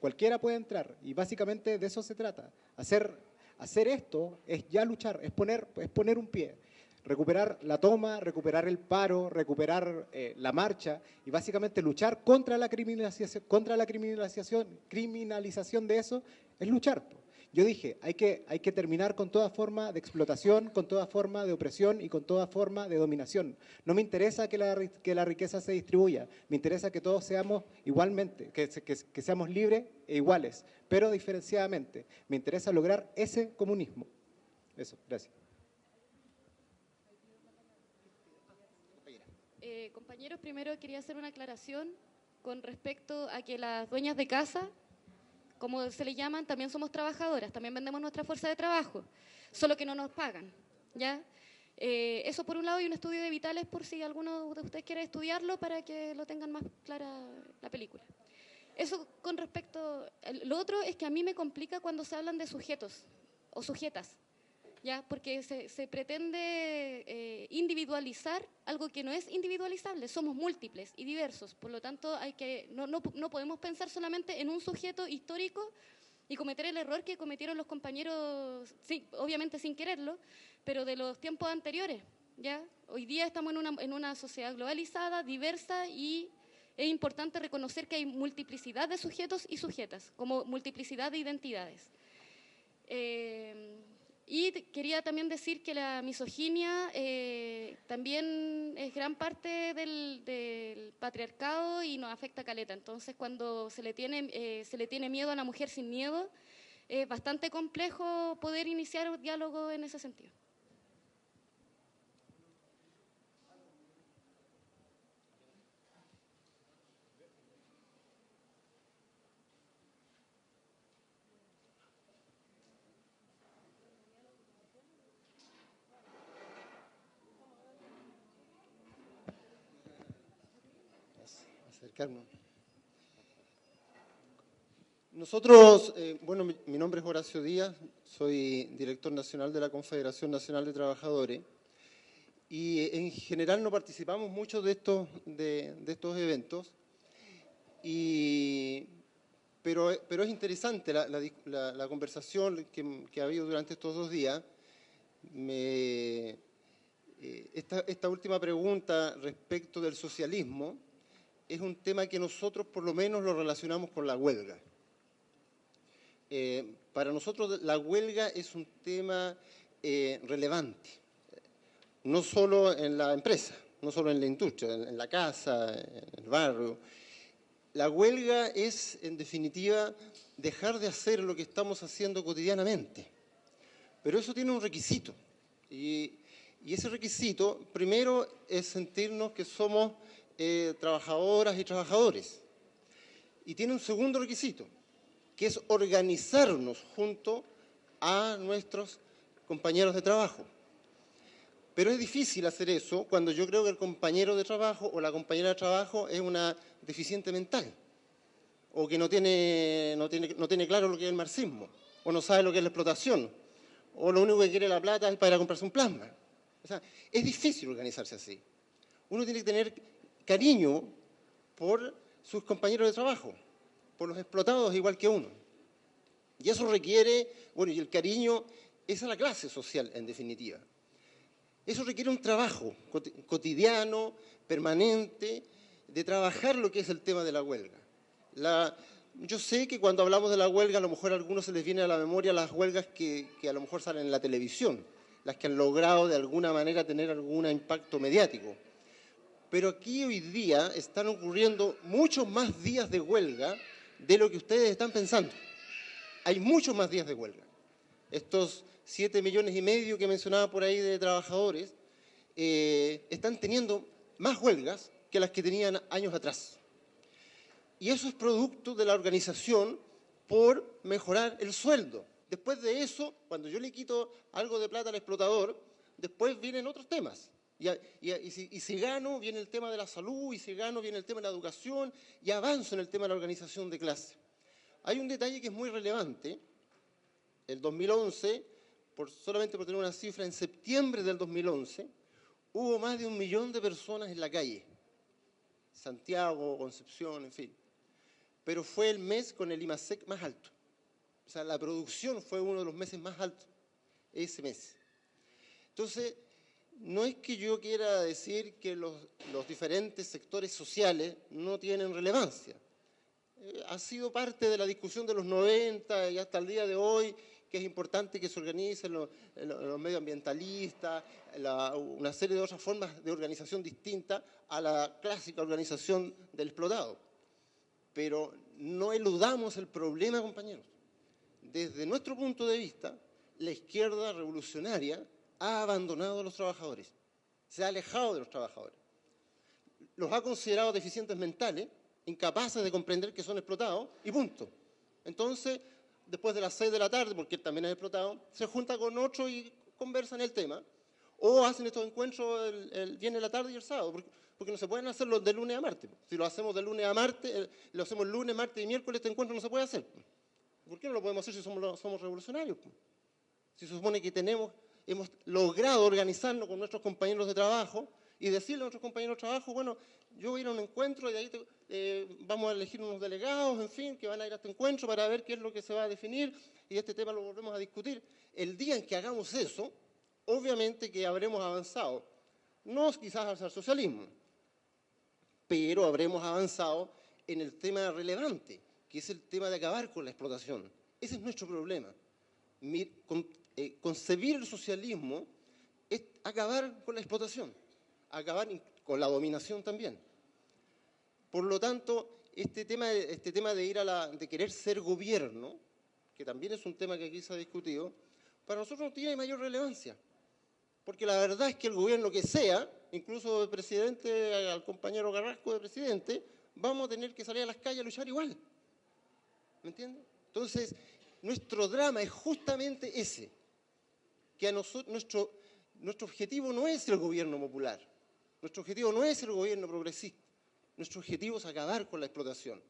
Cualquiera puede entrar y básicamente de eso se trata. Hacer esto es ya luchar, es poner un pie, recuperar la toma, recuperar el paro, recuperar la marcha y básicamente luchar contra la criminalización de eso, es luchar. Yo dije, hay que terminar con toda forma de explotación, con toda forma de opresión y con toda forma de dominación. No me interesa que la riqueza se distribuya, me interesa que todos seamos igualmente, que seamos libres e iguales, pero diferenciadamente. Me interesa lograr ese comunismo. Eso, gracias. Compañeros, primero quería hacer una aclaración con respecto a que las dueñas de casa, como se le llaman, también somos trabajadoras, también vendemos nuestra fuerza de trabajo, solo que no nos pagan, ¿ya? Eso por un lado, y un estudio de Vitales por si alguno de ustedes quiere estudiarlo para que lo tengan más clara la película. Eso con respecto... Lo otro es que a mí me complica cuando se hablan de sujetos o sujetas, ¿ya? Porque se pretende individualizar algo que no es individualizable. Somos múltiples y diversos, por lo tanto no podemos pensar solamente en un sujeto histórico y cometer el error que cometieron los compañeros, sí, obviamente sin quererlo, pero de los tiempos anteriores, ¿ya? Hoy día estamos en una sociedad globalizada, diversa, y es importante reconocer que hay multiplicidad de sujetos y sujetas, como multiplicidad de identidades. Y quería también decir que la misoginia también es gran parte del patriarcado y nos afecta caleta. Entonces, cuando se le tiene miedo a la mujer sin miedo, es bastante complejo poder iniciar un diálogo en ese sentido. Acercarnos. Nosotros, bueno, mi nombre es Horacio Díaz, soy director nacional de la Confederación Nacional de Trabajadores y en general no participamos mucho de estos eventos, pero es interesante la conversación que ha habido durante estos 2 días. Esta última pregunta respecto del socialismo es un tema que nosotros por lo menos lo relacionamos con la huelga. Para nosotros la huelga es un tema relevante, no solo en la empresa, no solo en la industria, en la casa, en el barrio. La huelga es, en definitiva, dejar de hacer lo que estamos haciendo cotidianamente. Pero eso tiene un requisito. Y ese requisito, primero, es sentirnos que somos trabajadoras y trabajadores. Y tiene un segundo requisito, que es organizarnos junto a nuestros compañeros de trabajo. Pero es difícil hacer eso cuando yo creo que el compañero de trabajo o la compañera de trabajo es una deficiente mental, o que no tiene claro lo que es el marxismo, o no sabe lo que es la explotación, o lo único que quiere la plata es para comprarse un plasma. O sea, es difícil organizarse así. Uno tiene que tener cariño por sus compañeros de trabajo, por los explotados igual que uno. Y eso requiere, bueno, y el cariño es a la clase social, en definitiva. Eso requiere un trabajo cotidiano, permanente, de trabajar lo que es el tema de la huelga. Yo sé que cuando hablamos de la huelga, a lo mejor a algunos se les viene a la memoria las huelgas que a lo mejor salen en la televisión, las que han logrado de alguna manera tener algún impacto mediático. Pero aquí hoy día están ocurriendo muchos más días de huelga de lo que ustedes están pensando. Hay muchos más días de huelga. Estos 7,5 millones que mencionaba por ahí de trabajadores están teniendo más huelgas que las que tenían años atrás. Y eso es producto de la organización por mejorar el sueldo. Después de eso, cuando yo le quito algo de plata al explotador, después vienen otros temas. Y si gano, viene el tema de la salud, y si gano, viene el tema de la educación, y avanzo en el tema de la organización de clase. Hay un detalle que es muy relevante. El 2011, solamente por tener una cifra, en septiembre del 2011, hubo más de 1 millón de personas en la calle. Santiago, Concepción, en fin. Pero fue el mes con el IMASEC más alto. O sea, la producción fue uno de los meses más altos ese mes. Entonces, no es que yo quiera decir que los diferentes sectores sociales no tienen relevancia. Ha sido parte de la discusión de los 90 y hasta el día de hoy, que es importante que se organicen los medioambientalistas, una serie de otras formas de organización distintas a la clásica organización del explotado. Pero no eludamos el problema, compañeros. Desde nuestro punto de vista, la izquierda revolucionaria ha abandonado a los trabajadores, se ha alejado de los trabajadores. Los ha considerado deficientes mentales, incapaces de comprender que son explotados, y punto. Entonces, después de las 6 de la tarde, porque él también es explotado, se junta con otro y conversan el tema, o hacen estos encuentros el viernes de la tarde y el sábado, porque no se pueden hacerlo de lunes a martes. Si lo hacemos de lunes a martes, lo hacemos lunes, martes y miércoles, este encuentro no se puede hacer. ¿Por qué no lo podemos hacer si somos revolucionarios? Si se supone que hemos logrado organizarnos con nuestros compañeros de trabajo y decirle a nuestros compañeros de trabajo, bueno, yo voy a ir a un encuentro y de ahí vamos a elegir unos delegados, en fin, que van a ir a este encuentro para ver qué es lo que se va a definir y este tema lo volvemos a discutir. El día en que hagamos eso, obviamente que habremos avanzado, no quizás hacia el socialismo, pero habremos avanzado en el tema relevante, que es el tema de acabar con la explotación. Ese es nuestro problema. concebir el socialismo es acabar con la explotación, acabar con la dominación también. Por lo tanto, este tema de de querer ser gobierno, que también es un tema que aquí se ha discutido, para nosotros no tiene mayor relevancia. Porque la verdad es que el gobierno que sea, incluso el presidente, al compañero Carrasco de presidente, vamos a tener que salir a las calles a luchar igual. ¿Me entiendes? Entonces, nuestro drama es justamente ese, que a nosotros, nuestro objetivo no es el gobierno popular, nuestro objetivo no es el gobierno progresista, nuestro objetivo es acabar con la explotación.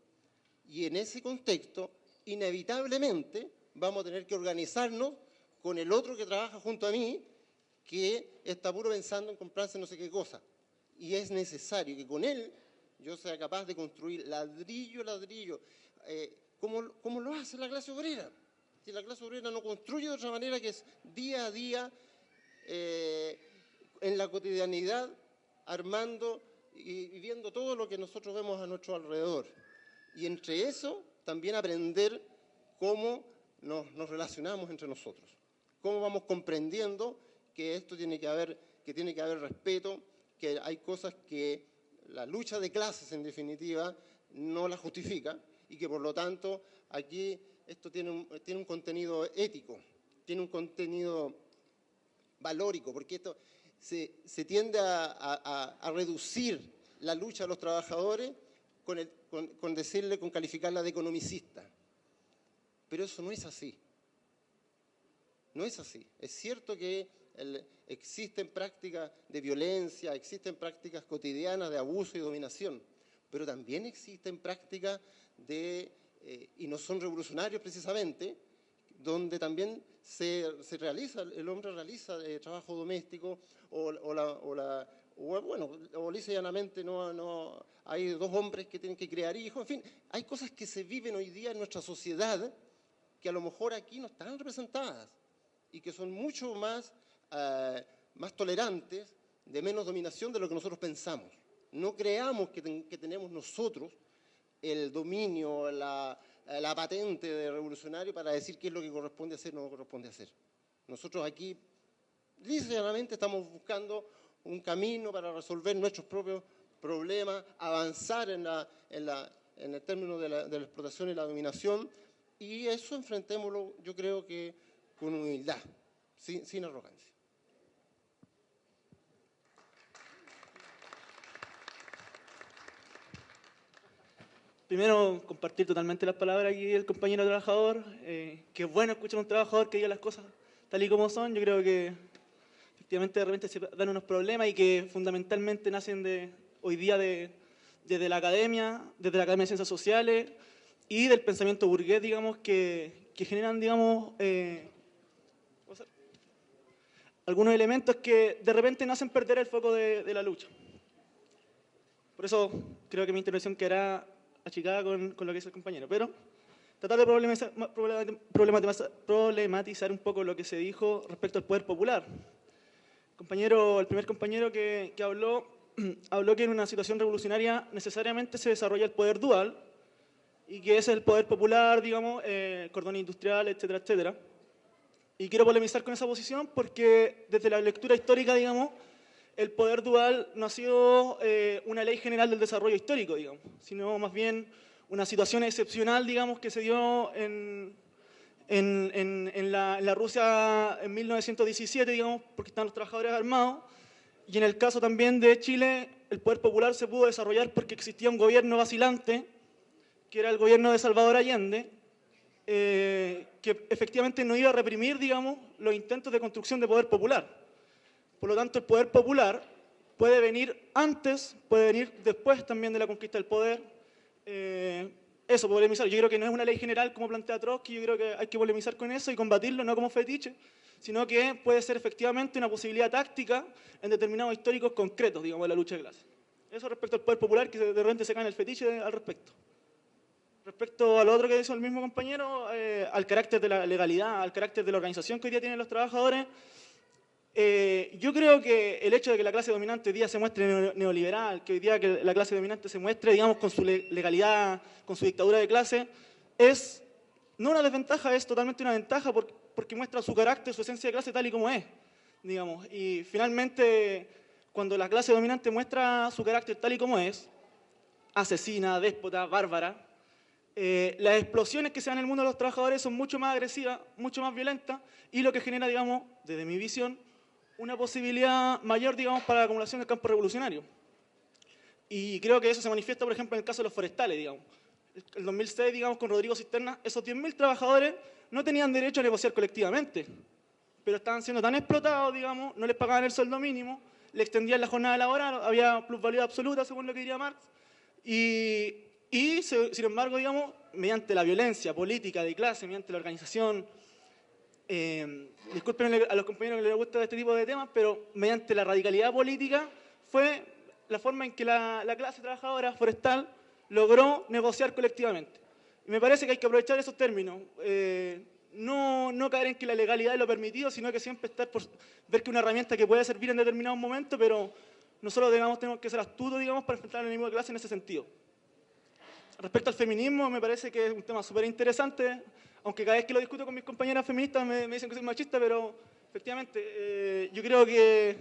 Y en ese contexto, inevitablemente, vamos a tener que organizarnos con el otro que trabaja junto a mí, que está puro pensando en comprarse no sé qué cosa. Y es necesario que con él yo sea capaz de construir ladrillo a ladrillo, como lo hace la clase obrera. Si la clase obrera no construye de otra manera que es día a día, en la cotidianidad, armando y viendo todo lo que nosotros vemos a nuestro alrededor. Y entre eso, también aprender cómo nos relacionamos entre nosotros. Cómo vamos comprendiendo que esto tiene que haber respeto, que hay cosas que la lucha de clases, en definitiva, no la justifica y que, por lo tanto, aquí esto tiene un contenido ético, tiene un contenido valórico, porque esto se tiende a reducir la lucha de los trabajadores con calificarla de economicista. Pero eso no es así. No es así. Es cierto que existen prácticas de violencia, existen prácticas cotidianas de abuso y dominación, pero también existen prácticas y no son revolucionarios precisamente, donde también el hombre realiza trabajo doméstico o lisa y llanamente no hay dos hombres que tienen que criar hijos, en fin, hay cosas que se viven hoy día en nuestra sociedad que a lo mejor aquí no están representadas y que son mucho más tolerantes, de menos dominación de lo que nosotros pensamos. No creamos que tenemos nosotros el dominio, la patente de revolucionario para decir qué es lo que corresponde hacer o no corresponde hacer. Nosotros aquí, lisa y llanamente, estamos buscando un camino para resolver nuestros propios problemas, avanzar en el término de la explotación y la dominación, y eso enfrentémoslo, yo creo que con humildad, sin arrogancia. Primero, compartir totalmente las palabras aquí del compañero trabajador. Que es bueno escuchar a un trabajador que diga las cosas tal y como son. Yo creo que efectivamente de repente se dan unos problemas y que fundamentalmente nacen hoy día desde la Academia de Ciencias Sociales y del pensamiento burgués, digamos, que generan, digamos, algunos elementos que de repente nos hacen perder el foco de la lucha. Por eso creo que mi intervención quedará achicada con lo que dice el compañero, pero tratar de problematizar un poco lo que se dijo respecto al poder popular. El primer compañero que habló que en una situación revolucionaria necesariamente se desarrolla el poder dual y que es el poder popular, digamos, el cordón industrial, etcétera, etcétera. Y quiero polemizar con esa posición porque desde la lectura histórica, digamos, el poder dual no ha sido una ley general del desarrollo histórico, digamos, sino más bien una situación excepcional, digamos, que se dio en la Rusia en 1917, digamos, porque están los trabajadores armados, y en el caso también de Chile, el poder popular se pudo desarrollar porque existía un gobierno vacilante, que era el gobierno de Salvador Allende, que efectivamente no iba a reprimir, digamos, los intentos de construcción de poder popular. Por lo tanto, el poder popular puede venir antes, puede venir después también de la conquista del poder. Eso, polemizar. Yo creo que no es una ley general como plantea Trotsky, yo creo que hay que polemizar con eso y combatirlo, no como fetiche, sino que puede ser efectivamente una posibilidad táctica en determinados históricos concretos, digamos, de la lucha de clases. Eso respecto al poder popular, que de repente se cae en el fetiche al respecto. Respecto a lo otro que dijo el mismo compañero, al carácter de la legalidad, al carácter de la organización que hoy día tienen los trabajadores, yo creo que el hecho de que la clase dominante hoy día se muestre neoliberal, que hoy día que la clase dominante se muestre, digamos, con su legalidad, con su dictadura de clase, es no una desventaja, es totalmente una ventaja porque muestra su carácter, su esencia de clase tal y como es, digamos. Y finalmente, cuando la clase dominante muestra su carácter tal y como es, asesina, déspota, bárbara, las explosiones que se dan en el mundo de los trabajadores son mucho más agresivas, mucho más violentas, y lo que genera, digamos, desde mi visión, una posibilidad mayor, digamos, para la acumulación del campo revolucionario. Y creo que eso se manifiesta, por ejemplo, en el caso de los forestales, digamos. El 2006, digamos, con Rodrigo Cisterna, esos 10.000 trabajadores no tenían derecho a negociar colectivamente, pero estaban siendo tan explotados, digamos, no les pagaban el sueldo mínimo, le extendían la jornada laboral, había plusvalía absoluta, según lo que diría Marx, y sin embargo, digamos, mediante la violencia política de clase, mediante la organización, disculpen a los compañeros que les gusta este tipo de temas, pero mediante la radicalidad política fue la forma en que la clase trabajadora forestal logró negociar colectivamente. Y me parece que hay que aprovechar esos términos, no caer en que la legalidad es lo permitido, sino que siempre estar por ver que una herramienta que puede servir en determinados momentos, pero nosotros, digamos, tenemos que ser astutos, digamos, para enfrentar al enemigo de clase en ese sentido. Respecto al feminismo, me parece que es un tema súper interesante, aunque cada vez que lo discuto con mis compañeras feministas me dicen que soy machista, pero efectivamente yo creo que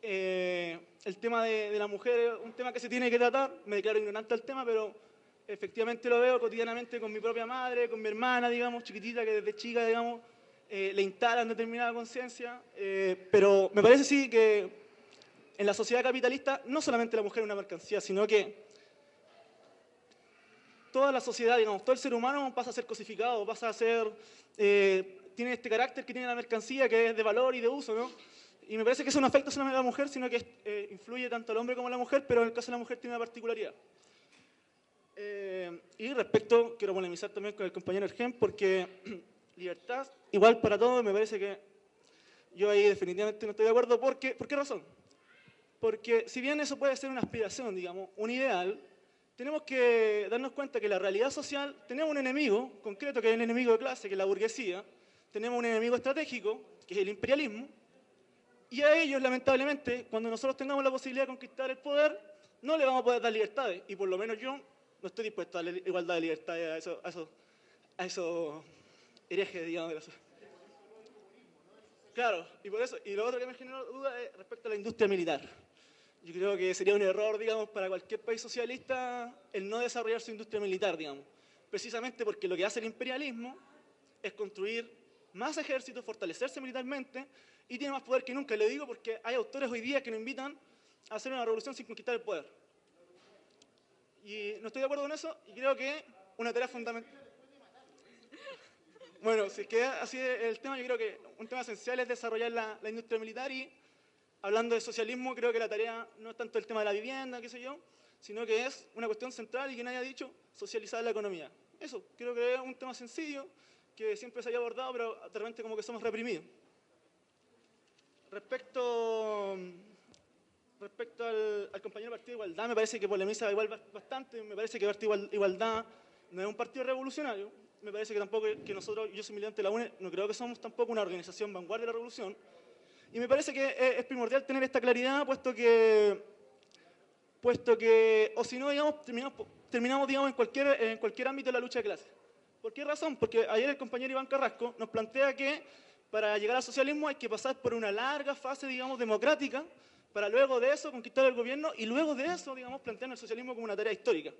el tema de la mujer es un tema que se tiene que tratar. Me declaro ignorante del tema, pero efectivamente lo veo cotidianamente con mi propia madre, con mi hermana, digamos, chiquitita, que desde chica, digamos, le instalan determinada conciencia, pero me parece sí que en la sociedad capitalista no solamente la mujer es una mercancía, sino que toda la sociedad, digamos, todo el ser humano pasa a ser cosificado, pasa a ser, tiene este carácter que tiene la mercancía, que es de valor y de uso, ¿no? Y me parece que eso no afecta solamente a la mujer, sino que influye tanto al hombre como a la mujer, pero en el caso de la mujer tiene una particularidad. Y respecto, quiero polemizar también con el compañero Ergen, porque libertad igual para todos, me parece que yo ahí definitivamente no estoy de acuerdo. ¿Por qué razón? Porque si bien eso puede ser una aspiración, digamos, un ideal, tenemos que darnos cuenta que la realidad social, tenemos un enemigo concreto que es el enemigo de clase, que es la burguesía, tenemos un enemigo estratégico, que es el imperialismo, y a ellos, lamentablemente, cuando nosotros tengamos la posibilidad de conquistar el poder, no le vamos a poder dar libertades, y por lo menos yo no estoy dispuesto a darle igualdad de libertades a esos herejes, digamos, de la sociedad. Claro, y por eso, y lo otro que me generó duda es respecto a la industria militar. Yo creo que sería un error, digamos, para cualquier país socialista el no desarrollar su industria militar, digamos. Precisamente porque lo que hace el imperialismo es construir más ejércitos, fortalecerse militarmente y tiene más poder que nunca. Le digo porque hay autores hoy día que nos invitan a hacer una revolución sin conquistar el poder. Y no estoy de acuerdo con eso y creo que una tarea fundamental... Bueno, si es que así es el tema, yo creo que un tema esencial es desarrollar la industria militar y hablando de socialismo, creo que la tarea no es tanto el tema de la vivienda, qué sé yo, sino que es una cuestión central y que nadie ha dicho, socializar la economía. Eso, creo que es un tema sencillo, que siempre se haya abordado, pero de repente como que somos reprimidos. Respecto al compañero Partido de Igualdad, me parece que polemiza igual bastante, me parece que Partido de Igualdad no es un partido revolucionario, me parece que tampoco que nosotros, yo soy militante de la UNE, no creo que somos tampoco una organización vanguardia de la revolución. Y me parece que es primordial tener esta claridad, puesto que o si no, digamos, terminamos digamos, en cualquier ámbito de la lucha de clases. ¿Por qué razón? Porque ayer el compañero Iván Carrasco nos plantea que para llegar al socialismo hay que pasar por una larga fase, digamos, democrática, para luego de eso conquistar el gobierno y luego de eso, digamos, plantear el socialismo como una tarea histórica.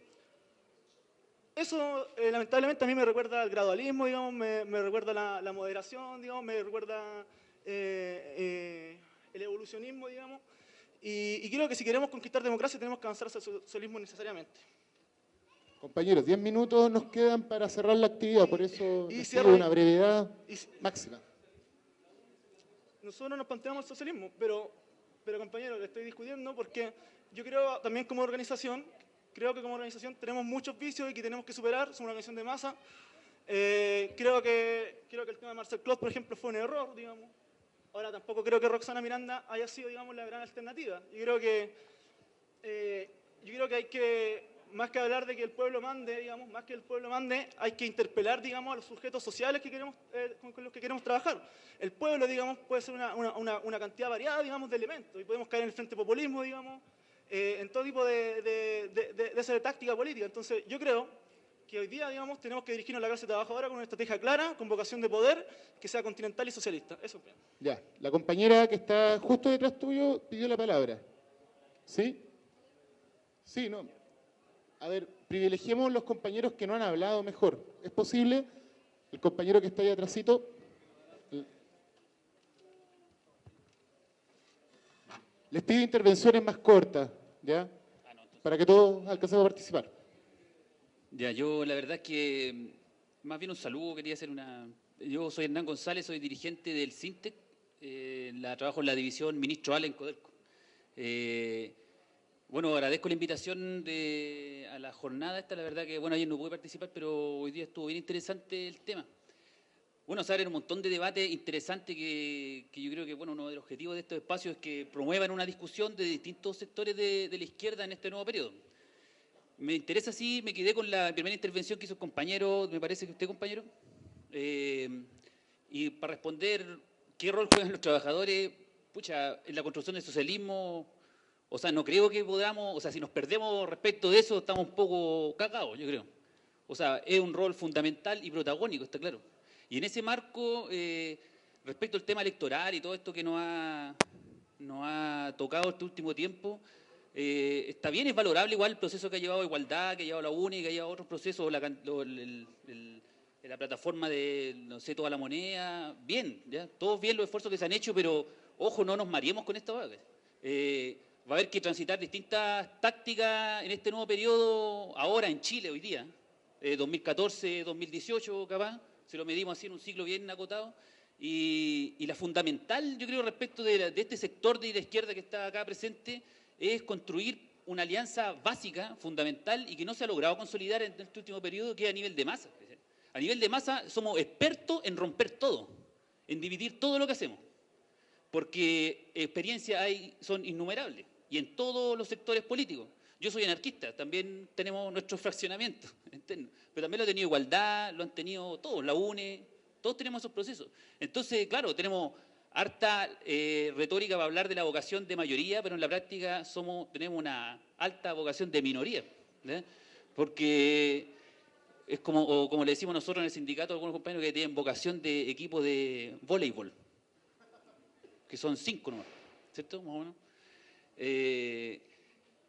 Eso, lamentablemente, a mí me recuerda al gradualismo, digamos, me recuerda la moderación, digamos, me recuerda el evolucionismo, digamos, y creo que si queremos conquistar democracia tenemos que avanzar hacia el socialismo necesariamente. Compañeros, 10 minutos nos quedan para cerrar la actividad, por eso les pido una brevedad máxima. Nosotros nos planteamos el socialismo, pero compañeros, le estoy discutiendo porque yo creo también como organización, creo que como organización tenemos muchos vicios y que tenemos que superar, somos una organización de masa. Creo que el tema de Marcel Clos, por ejemplo, fue un error, digamos. Ahora tampoco creo que Roxana Miranda haya sido, digamos, la gran alternativa. Yo creo que hay que, más que hablar de que el pueblo mande, digamos, más que el pueblo mande, hay que interpelar, digamos, a los sujetos sociales que queremos, con los que queremos trabajar. El pueblo, digamos, puede ser una cantidad variada, digamos, de elementos y podemos caer en el frente populismo, digamos, en todo tipo de esa táctica política. Entonces, yo creo que hoy día, digamos, tenemos que dirigirnos a la clase trabajadora con una estrategia clara, con vocación de poder, que sea continental y socialista. Eso es bien. Ya, la compañera que está justo detrás tuyo pidió la palabra. ¿Sí? Sí, no. A ver, privilegiemos los compañeros que no han hablado mejor. ¿Es posible? El compañero que está ahí atrásito. Les pido intervenciones más cortas, ¿ya? Para que todos alcancemos a participar. Ya, yo la verdad es que más bien un saludo, quería hacer una... Yo soy Hernán González, soy dirigente del SINTEC, trabajo en la división Ministro Allen Codelco. Bueno, agradezco la invitación a la jornada esta, la verdad que, bueno, ayer no pude participar, pero hoy día estuvo bien interesante el tema. Bueno, se abren un montón de debates interesantes que yo creo que, bueno, uno de los objetivos de estos espacios es que promuevan una discusión de distintos sectores de la izquierda en este nuevo periodo. Me interesa, sí, me quedé con la primera intervención que hizo el compañero, me parece que usted, compañero, y para responder qué rol juegan los trabajadores, pucha, en la construcción del socialismo, o sea, no creo que podamos, o sea, si nos perdemos respecto de eso, estamos un poco cagados, yo creo. O sea, es un rol fundamental y protagónico, está claro. Y en ese marco, respecto al tema electoral y todo esto que nos ha tocado este último tiempo, está bien, es valorable igual el proceso que ha llevado Igualdad, que ha llevado la UNE, que ha llevado otros procesos, la plataforma de, no sé, toda la moneda, bien, ¿ya? Todos bien los esfuerzos que se han hecho, pero ojo, no nos mareemos con esta vaga. Va a haber que transitar distintas tácticas en este nuevo periodo, ahora en Chile, hoy día, 2014, 2018, capaz, si lo medimos así en un ciclo bien acotado, y la fundamental, yo creo, respecto de este sector de la izquierda que está acá presente, es construir una alianza básica, fundamental, y que no se ha logrado consolidar en este último periodo, que es a nivel de masa. A nivel de masa somos expertos en romper todo, en dividir todo lo que hacemos, porque experiencias son innumerables, y en todos los sectores políticos. Yo soy anarquista, también tenemos nuestros fraccionamientos, pero también lo ha tenido Igualdad, lo han tenido todos, la UNE, todos tenemos esos procesos. Entonces, claro, tenemos harta retórica para hablar de la vocación de mayoría, pero en la práctica tenemos una alta vocación de minoría, ¿verdad? Porque es como le decimos nosotros en el sindicato a algunos compañeros que tienen vocación de equipo de voleibol, que son 5 nomás, ¿cierto? Más o menos.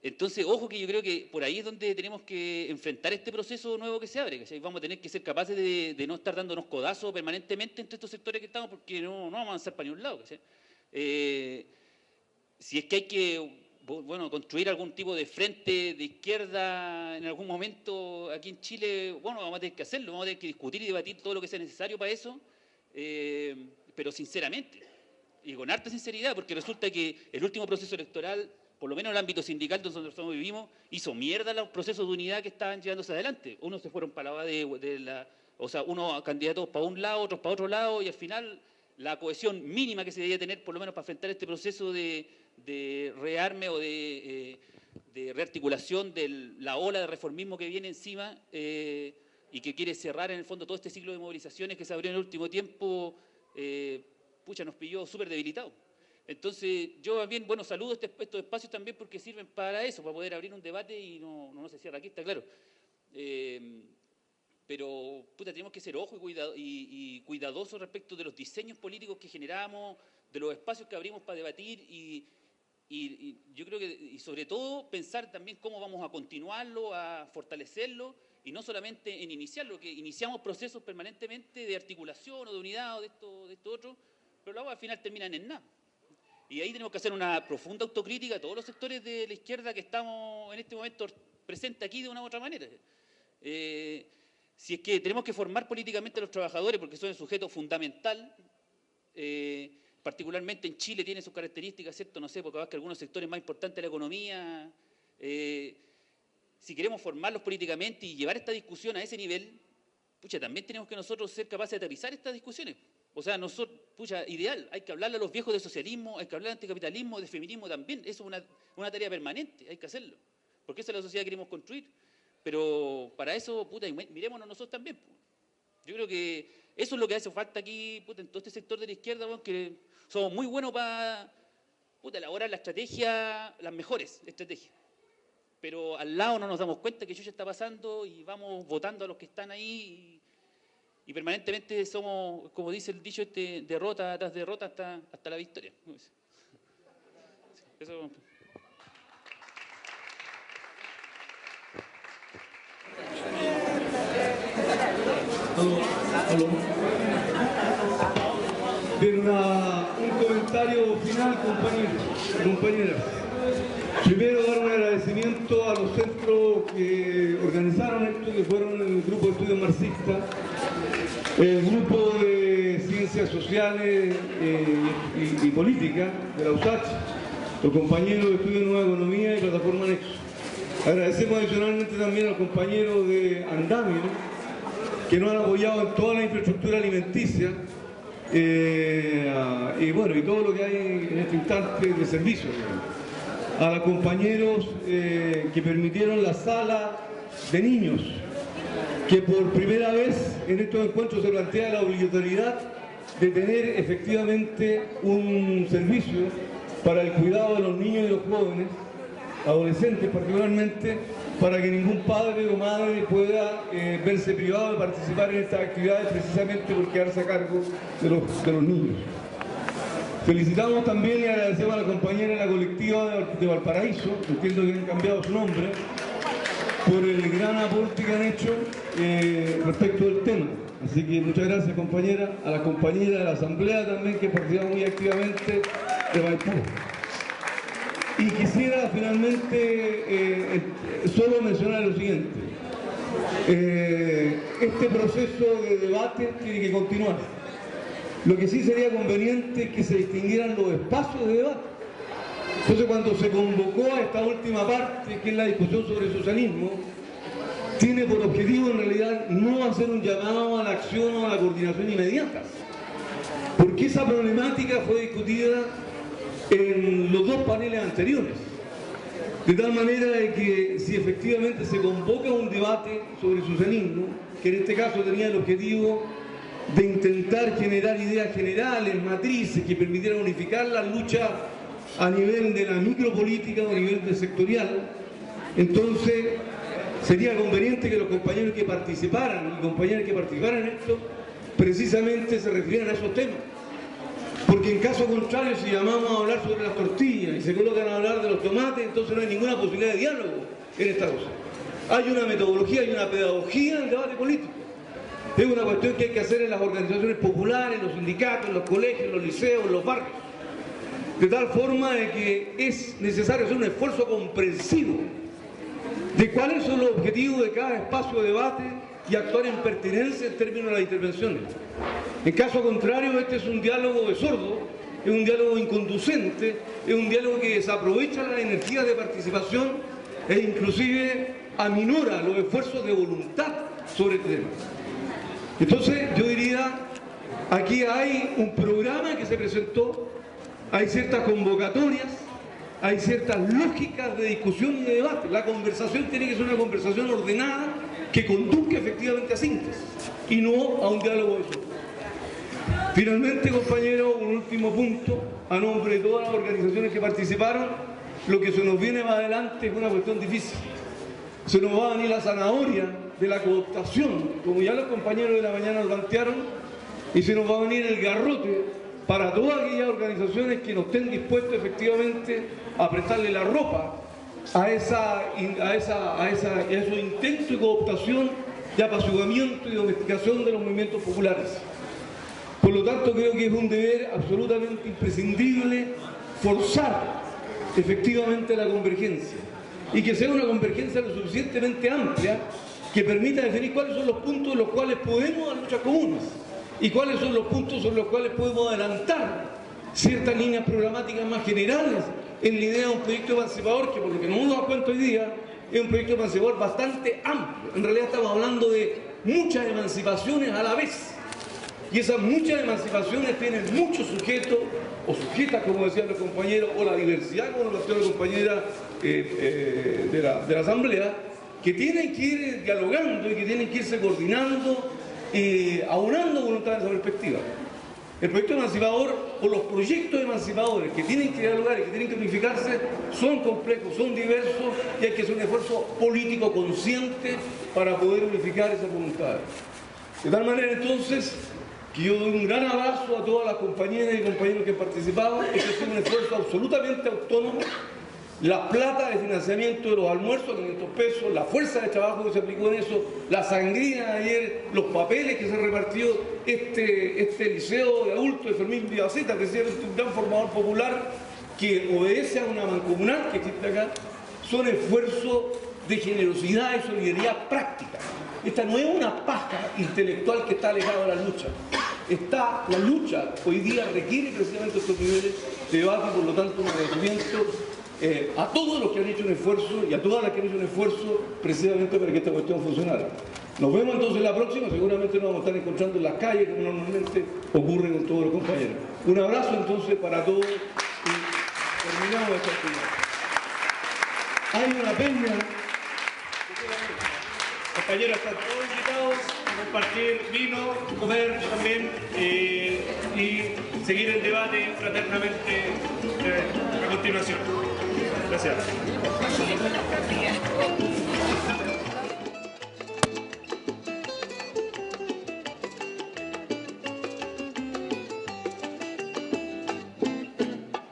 Entonces, ojo que yo creo que por ahí es donde tenemos que enfrentar este proceso nuevo que se abre, ¿cachai? Vamos a tener que ser capaces de no estar dándonos codazos permanentemente entre estos sectores que estamos, porque no vamos a avanzar para ningún lado, ¿cachai? Si es que hay que, bueno, construir algún tipo de frente de izquierda en algún momento aquí en Chile, bueno, vamos a tener que hacerlo, vamos a tener que discutir y debatir todo lo que sea necesario para eso, pero sinceramente, y con harta sinceridad, porque resulta que el último proceso electoral, por lo menos en el ámbito sindical donde nosotros vivimos, hizo mierda los procesos de unidad que estaban llevándose adelante. Unos se fueron para o sea, unos candidatos para un lado, otros para otro lado, y al final la cohesión mínima que se debía tener, por lo menos para enfrentar este proceso de rearme o de rearticulación de la ola de reformismo que viene encima y que quiere cerrar en el fondo todo este ciclo de movilizaciones que se abrió en el último tiempo, nos pilló súper debilitados. Entonces, yo también, bueno, saludo estos espacios también porque sirven para eso, para poder abrir un debate y no se cierra aquí, está claro. Pero, tenemos que ser ojo y cuidadosos respecto de los diseños políticos que generamos, de los espacios que abrimos para debatir y yo creo que, y sobre todo, pensar también cómo vamos a continuarlo, a fortalecerlo y no solamente en iniciarlo, que iniciamos procesos permanentemente de articulación o de unidad o de esto otro, pero luego al final terminan en nada. Y ahí tenemos que hacer una profunda autocrítica a todos los sectores de la izquierda que estamos en este momento presentes aquí de una u otra manera. Si es que tenemos que formar políticamente a los trabajadores porque son el sujeto fundamental, particularmente en Chile tiene sus características, ¿cierto? No sé, porque va a que algunos sectores más importantes de la economía, si queremos formarlos políticamente y llevar esta discusión a ese nivel, también tenemos que nosotros ser capaces de aterrizar estas discusiones. O sea, nosotros, ideal, hay que hablarle a los viejos de socialismo, hay que hablar de anticapitalismo, de feminismo también, eso es una tarea permanente, hay que hacerlo, porque esa es la sociedad que queremos construir. Pero para eso, mirémonos nosotros también. Yo creo que eso es lo que hace falta aquí, en todo este sector de la izquierda, que somos muy buenos para elaborar la estrategia, las mejores estrategias. pero al lado no nos damos cuenta que eso ya está pasando y vamos votando a los que están ahí y permanentemente somos, como dice el dicho, derrota tras derrota hasta la victoria. Eso. Aló. Bien, un comentario final, compañeras. Primero, dar un agradecimiento a los centros que organizaron esto, que fueron el Grupo de Estudios Marxistas, el Grupo de Ciencias Sociales y Políticas de la USACH, los compañeros de Estudio de Nueva Economía y Plataforma Nexo. Agradecemos adicionalmente también a los compañeros de Andamio, que nos han apoyado en toda la infraestructura alimenticia y bueno, y todo lo que hay en este instante de servicio. A los compañeros que permitieron la sala de niños, que por primera vez en estos encuentros se plantea la obligatoriedad de tener efectivamente un servicio para el cuidado de los niños y los jóvenes, adolescentes particularmente, para que ningún padre o madre pueda verse privado de participar en estas actividades precisamente por quedarse a cargo de los niños. Felicitamos también y agradecemos a la compañera de la colectiva de Valparaíso, entiendo que han cambiado su nombre, por el gran aporte que han hecho respecto del tema. Así que muchas gracias, compañera. A la compañera de la Asamblea también, que participa muy activamente de Valpú. Y quisiera finalmente solo mencionar lo siguiente. Este proceso de debate tiene que continuar. Lo que sí sería conveniente es que se distinguieran los espacios de debate. Entonces, cuando se convocó a esta última parte, que es la discusión sobre el socialismo, tiene por objetivo en realidad no hacer un llamado a la acción o a la coordinación inmediata, porque esa problemática fue discutida en los dos paneles anteriores, de tal manera de que si efectivamente se convoca un debate sobre el socialismo, que en este caso tenía el objetivo de intentar generar ideas generales, matrices que permitieran unificar la lucha a nivel de la micropolítica o a nivel de sectorial, entonces sería conveniente que los compañeros que participaran y compañeras que participaran en esto precisamente se refirieran a esos temas. Porque en caso contrario, si llamamos a hablar sobre las tortillas y se colocan a hablar de los tomates, entonces no hay ninguna posibilidad de diálogo en esta cosa. Hay una metodología y una pedagogía en el debate político. Es una cuestión que hay que hacer en las organizaciones populares, en los sindicatos, en los colegios, en los liceos, en los barrios. De tal forma de que es necesario hacer un esfuerzo comprensivo de cuáles son los objetivos de cada espacio de debate y actuar en pertinencia en términos de las intervenciones. En caso contrario, este es un diálogo de sordo, es un diálogo inconducente, es un diálogo que desaprovecha las energías de participación e inclusive aminora los esfuerzos de voluntad sobre este tema. Entonces, yo diría, aquí hay un programa que se presentó, hay ciertas convocatorias, hay ciertas lógicas de discusión y de debate. La conversación tiene que ser una conversación ordenada que conduzca efectivamente a síntesis y no a un diálogo de sordo. Finalmente, compañeros, un último punto, a nombre de todas las organizaciones que participaron, lo que se nos viene más adelante es una cuestión difícil. Se nos va a venir la zanahoria de la cooptación, como ya los compañeros de la mañana lo plantearon, y se nos va a venir el garrote para todas aquellas organizaciones que no estén dispuestas efectivamente a prestarle la ropa a esos intentos de cooptación, de apaciguamiento y domesticación de los movimientos populares. Por lo tanto, creo que es un deber absolutamente imprescindible forzar efectivamente la convergencia y que sea una convergencia lo suficientemente amplia que permita definir cuáles son los puntos en los cuales podemos dar luchas comunes y cuáles son los puntos sobre los cuales podemos adelantar ciertas líneas programáticas más generales en la idea de un proyecto emancipador que, por lo que nos hemos dado cuenta hoy día, es un proyecto emancipador bastante amplio. En realidad estamos hablando de muchas emancipaciones a la vez. Y esas muchas emancipaciones tienen muchos sujetos, o sujetas, como decían los compañeros, o la diversidad, como lo planteó la compañera de la Asamblea, que tienen que ir dialogando y que tienen que irse coordinando, aunando voluntades en esa perspectiva. El proyecto emancipador o los proyectos emancipadores que tienen que dialogar y que tienen que unificarse son complejos, son diversos y hay que hacer un esfuerzo político consciente para poder unificar esas voluntades. De tal manera entonces que yo doy un gran abrazo a todas las compañeras y compañeros que han participado. Este ha sido un esfuerzo absolutamente autónomo. La plata de financiamiento de los almuerzos, 500 pesos, la fuerza de trabajo que se aplicó en eso, la sangría de ayer, los papeles que se repartió este liceo de adultos de Fermín Vivaceta, que es un gran formador popular que obedece a una mancomunal que existe acá, son esfuerzos de generosidad y solidaridad práctica. Esta no es una paja intelectual que está alejada de la lucha. La lucha hoy día requiere precisamente estos niveles de debate y por lo tanto un agradecimiento a todos los que han hecho un esfuerzo y a todas las que han hecho un esfuerzo precisamente para que esta cuestión funcionara. Nos vemos entonces la próxima, seguramente nos vamos a estar encontrando en las calles como normalmente ocurre con todos los compañeros. Un abrazo entonces para todos y terminamos esta actividad. Hay una peña. Compañeros, están todos invitados a compartir vino, comer también y seguir el debate fraternamente a continuación. Gracias.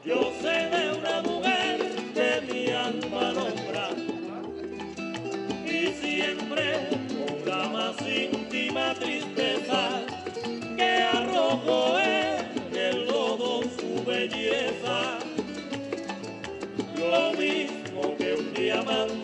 Yo sé de una mujer que mi alma nombra y siempre con la más íntima tristeza que arrojó en el lodo su belleza. Lo mismo que un diamante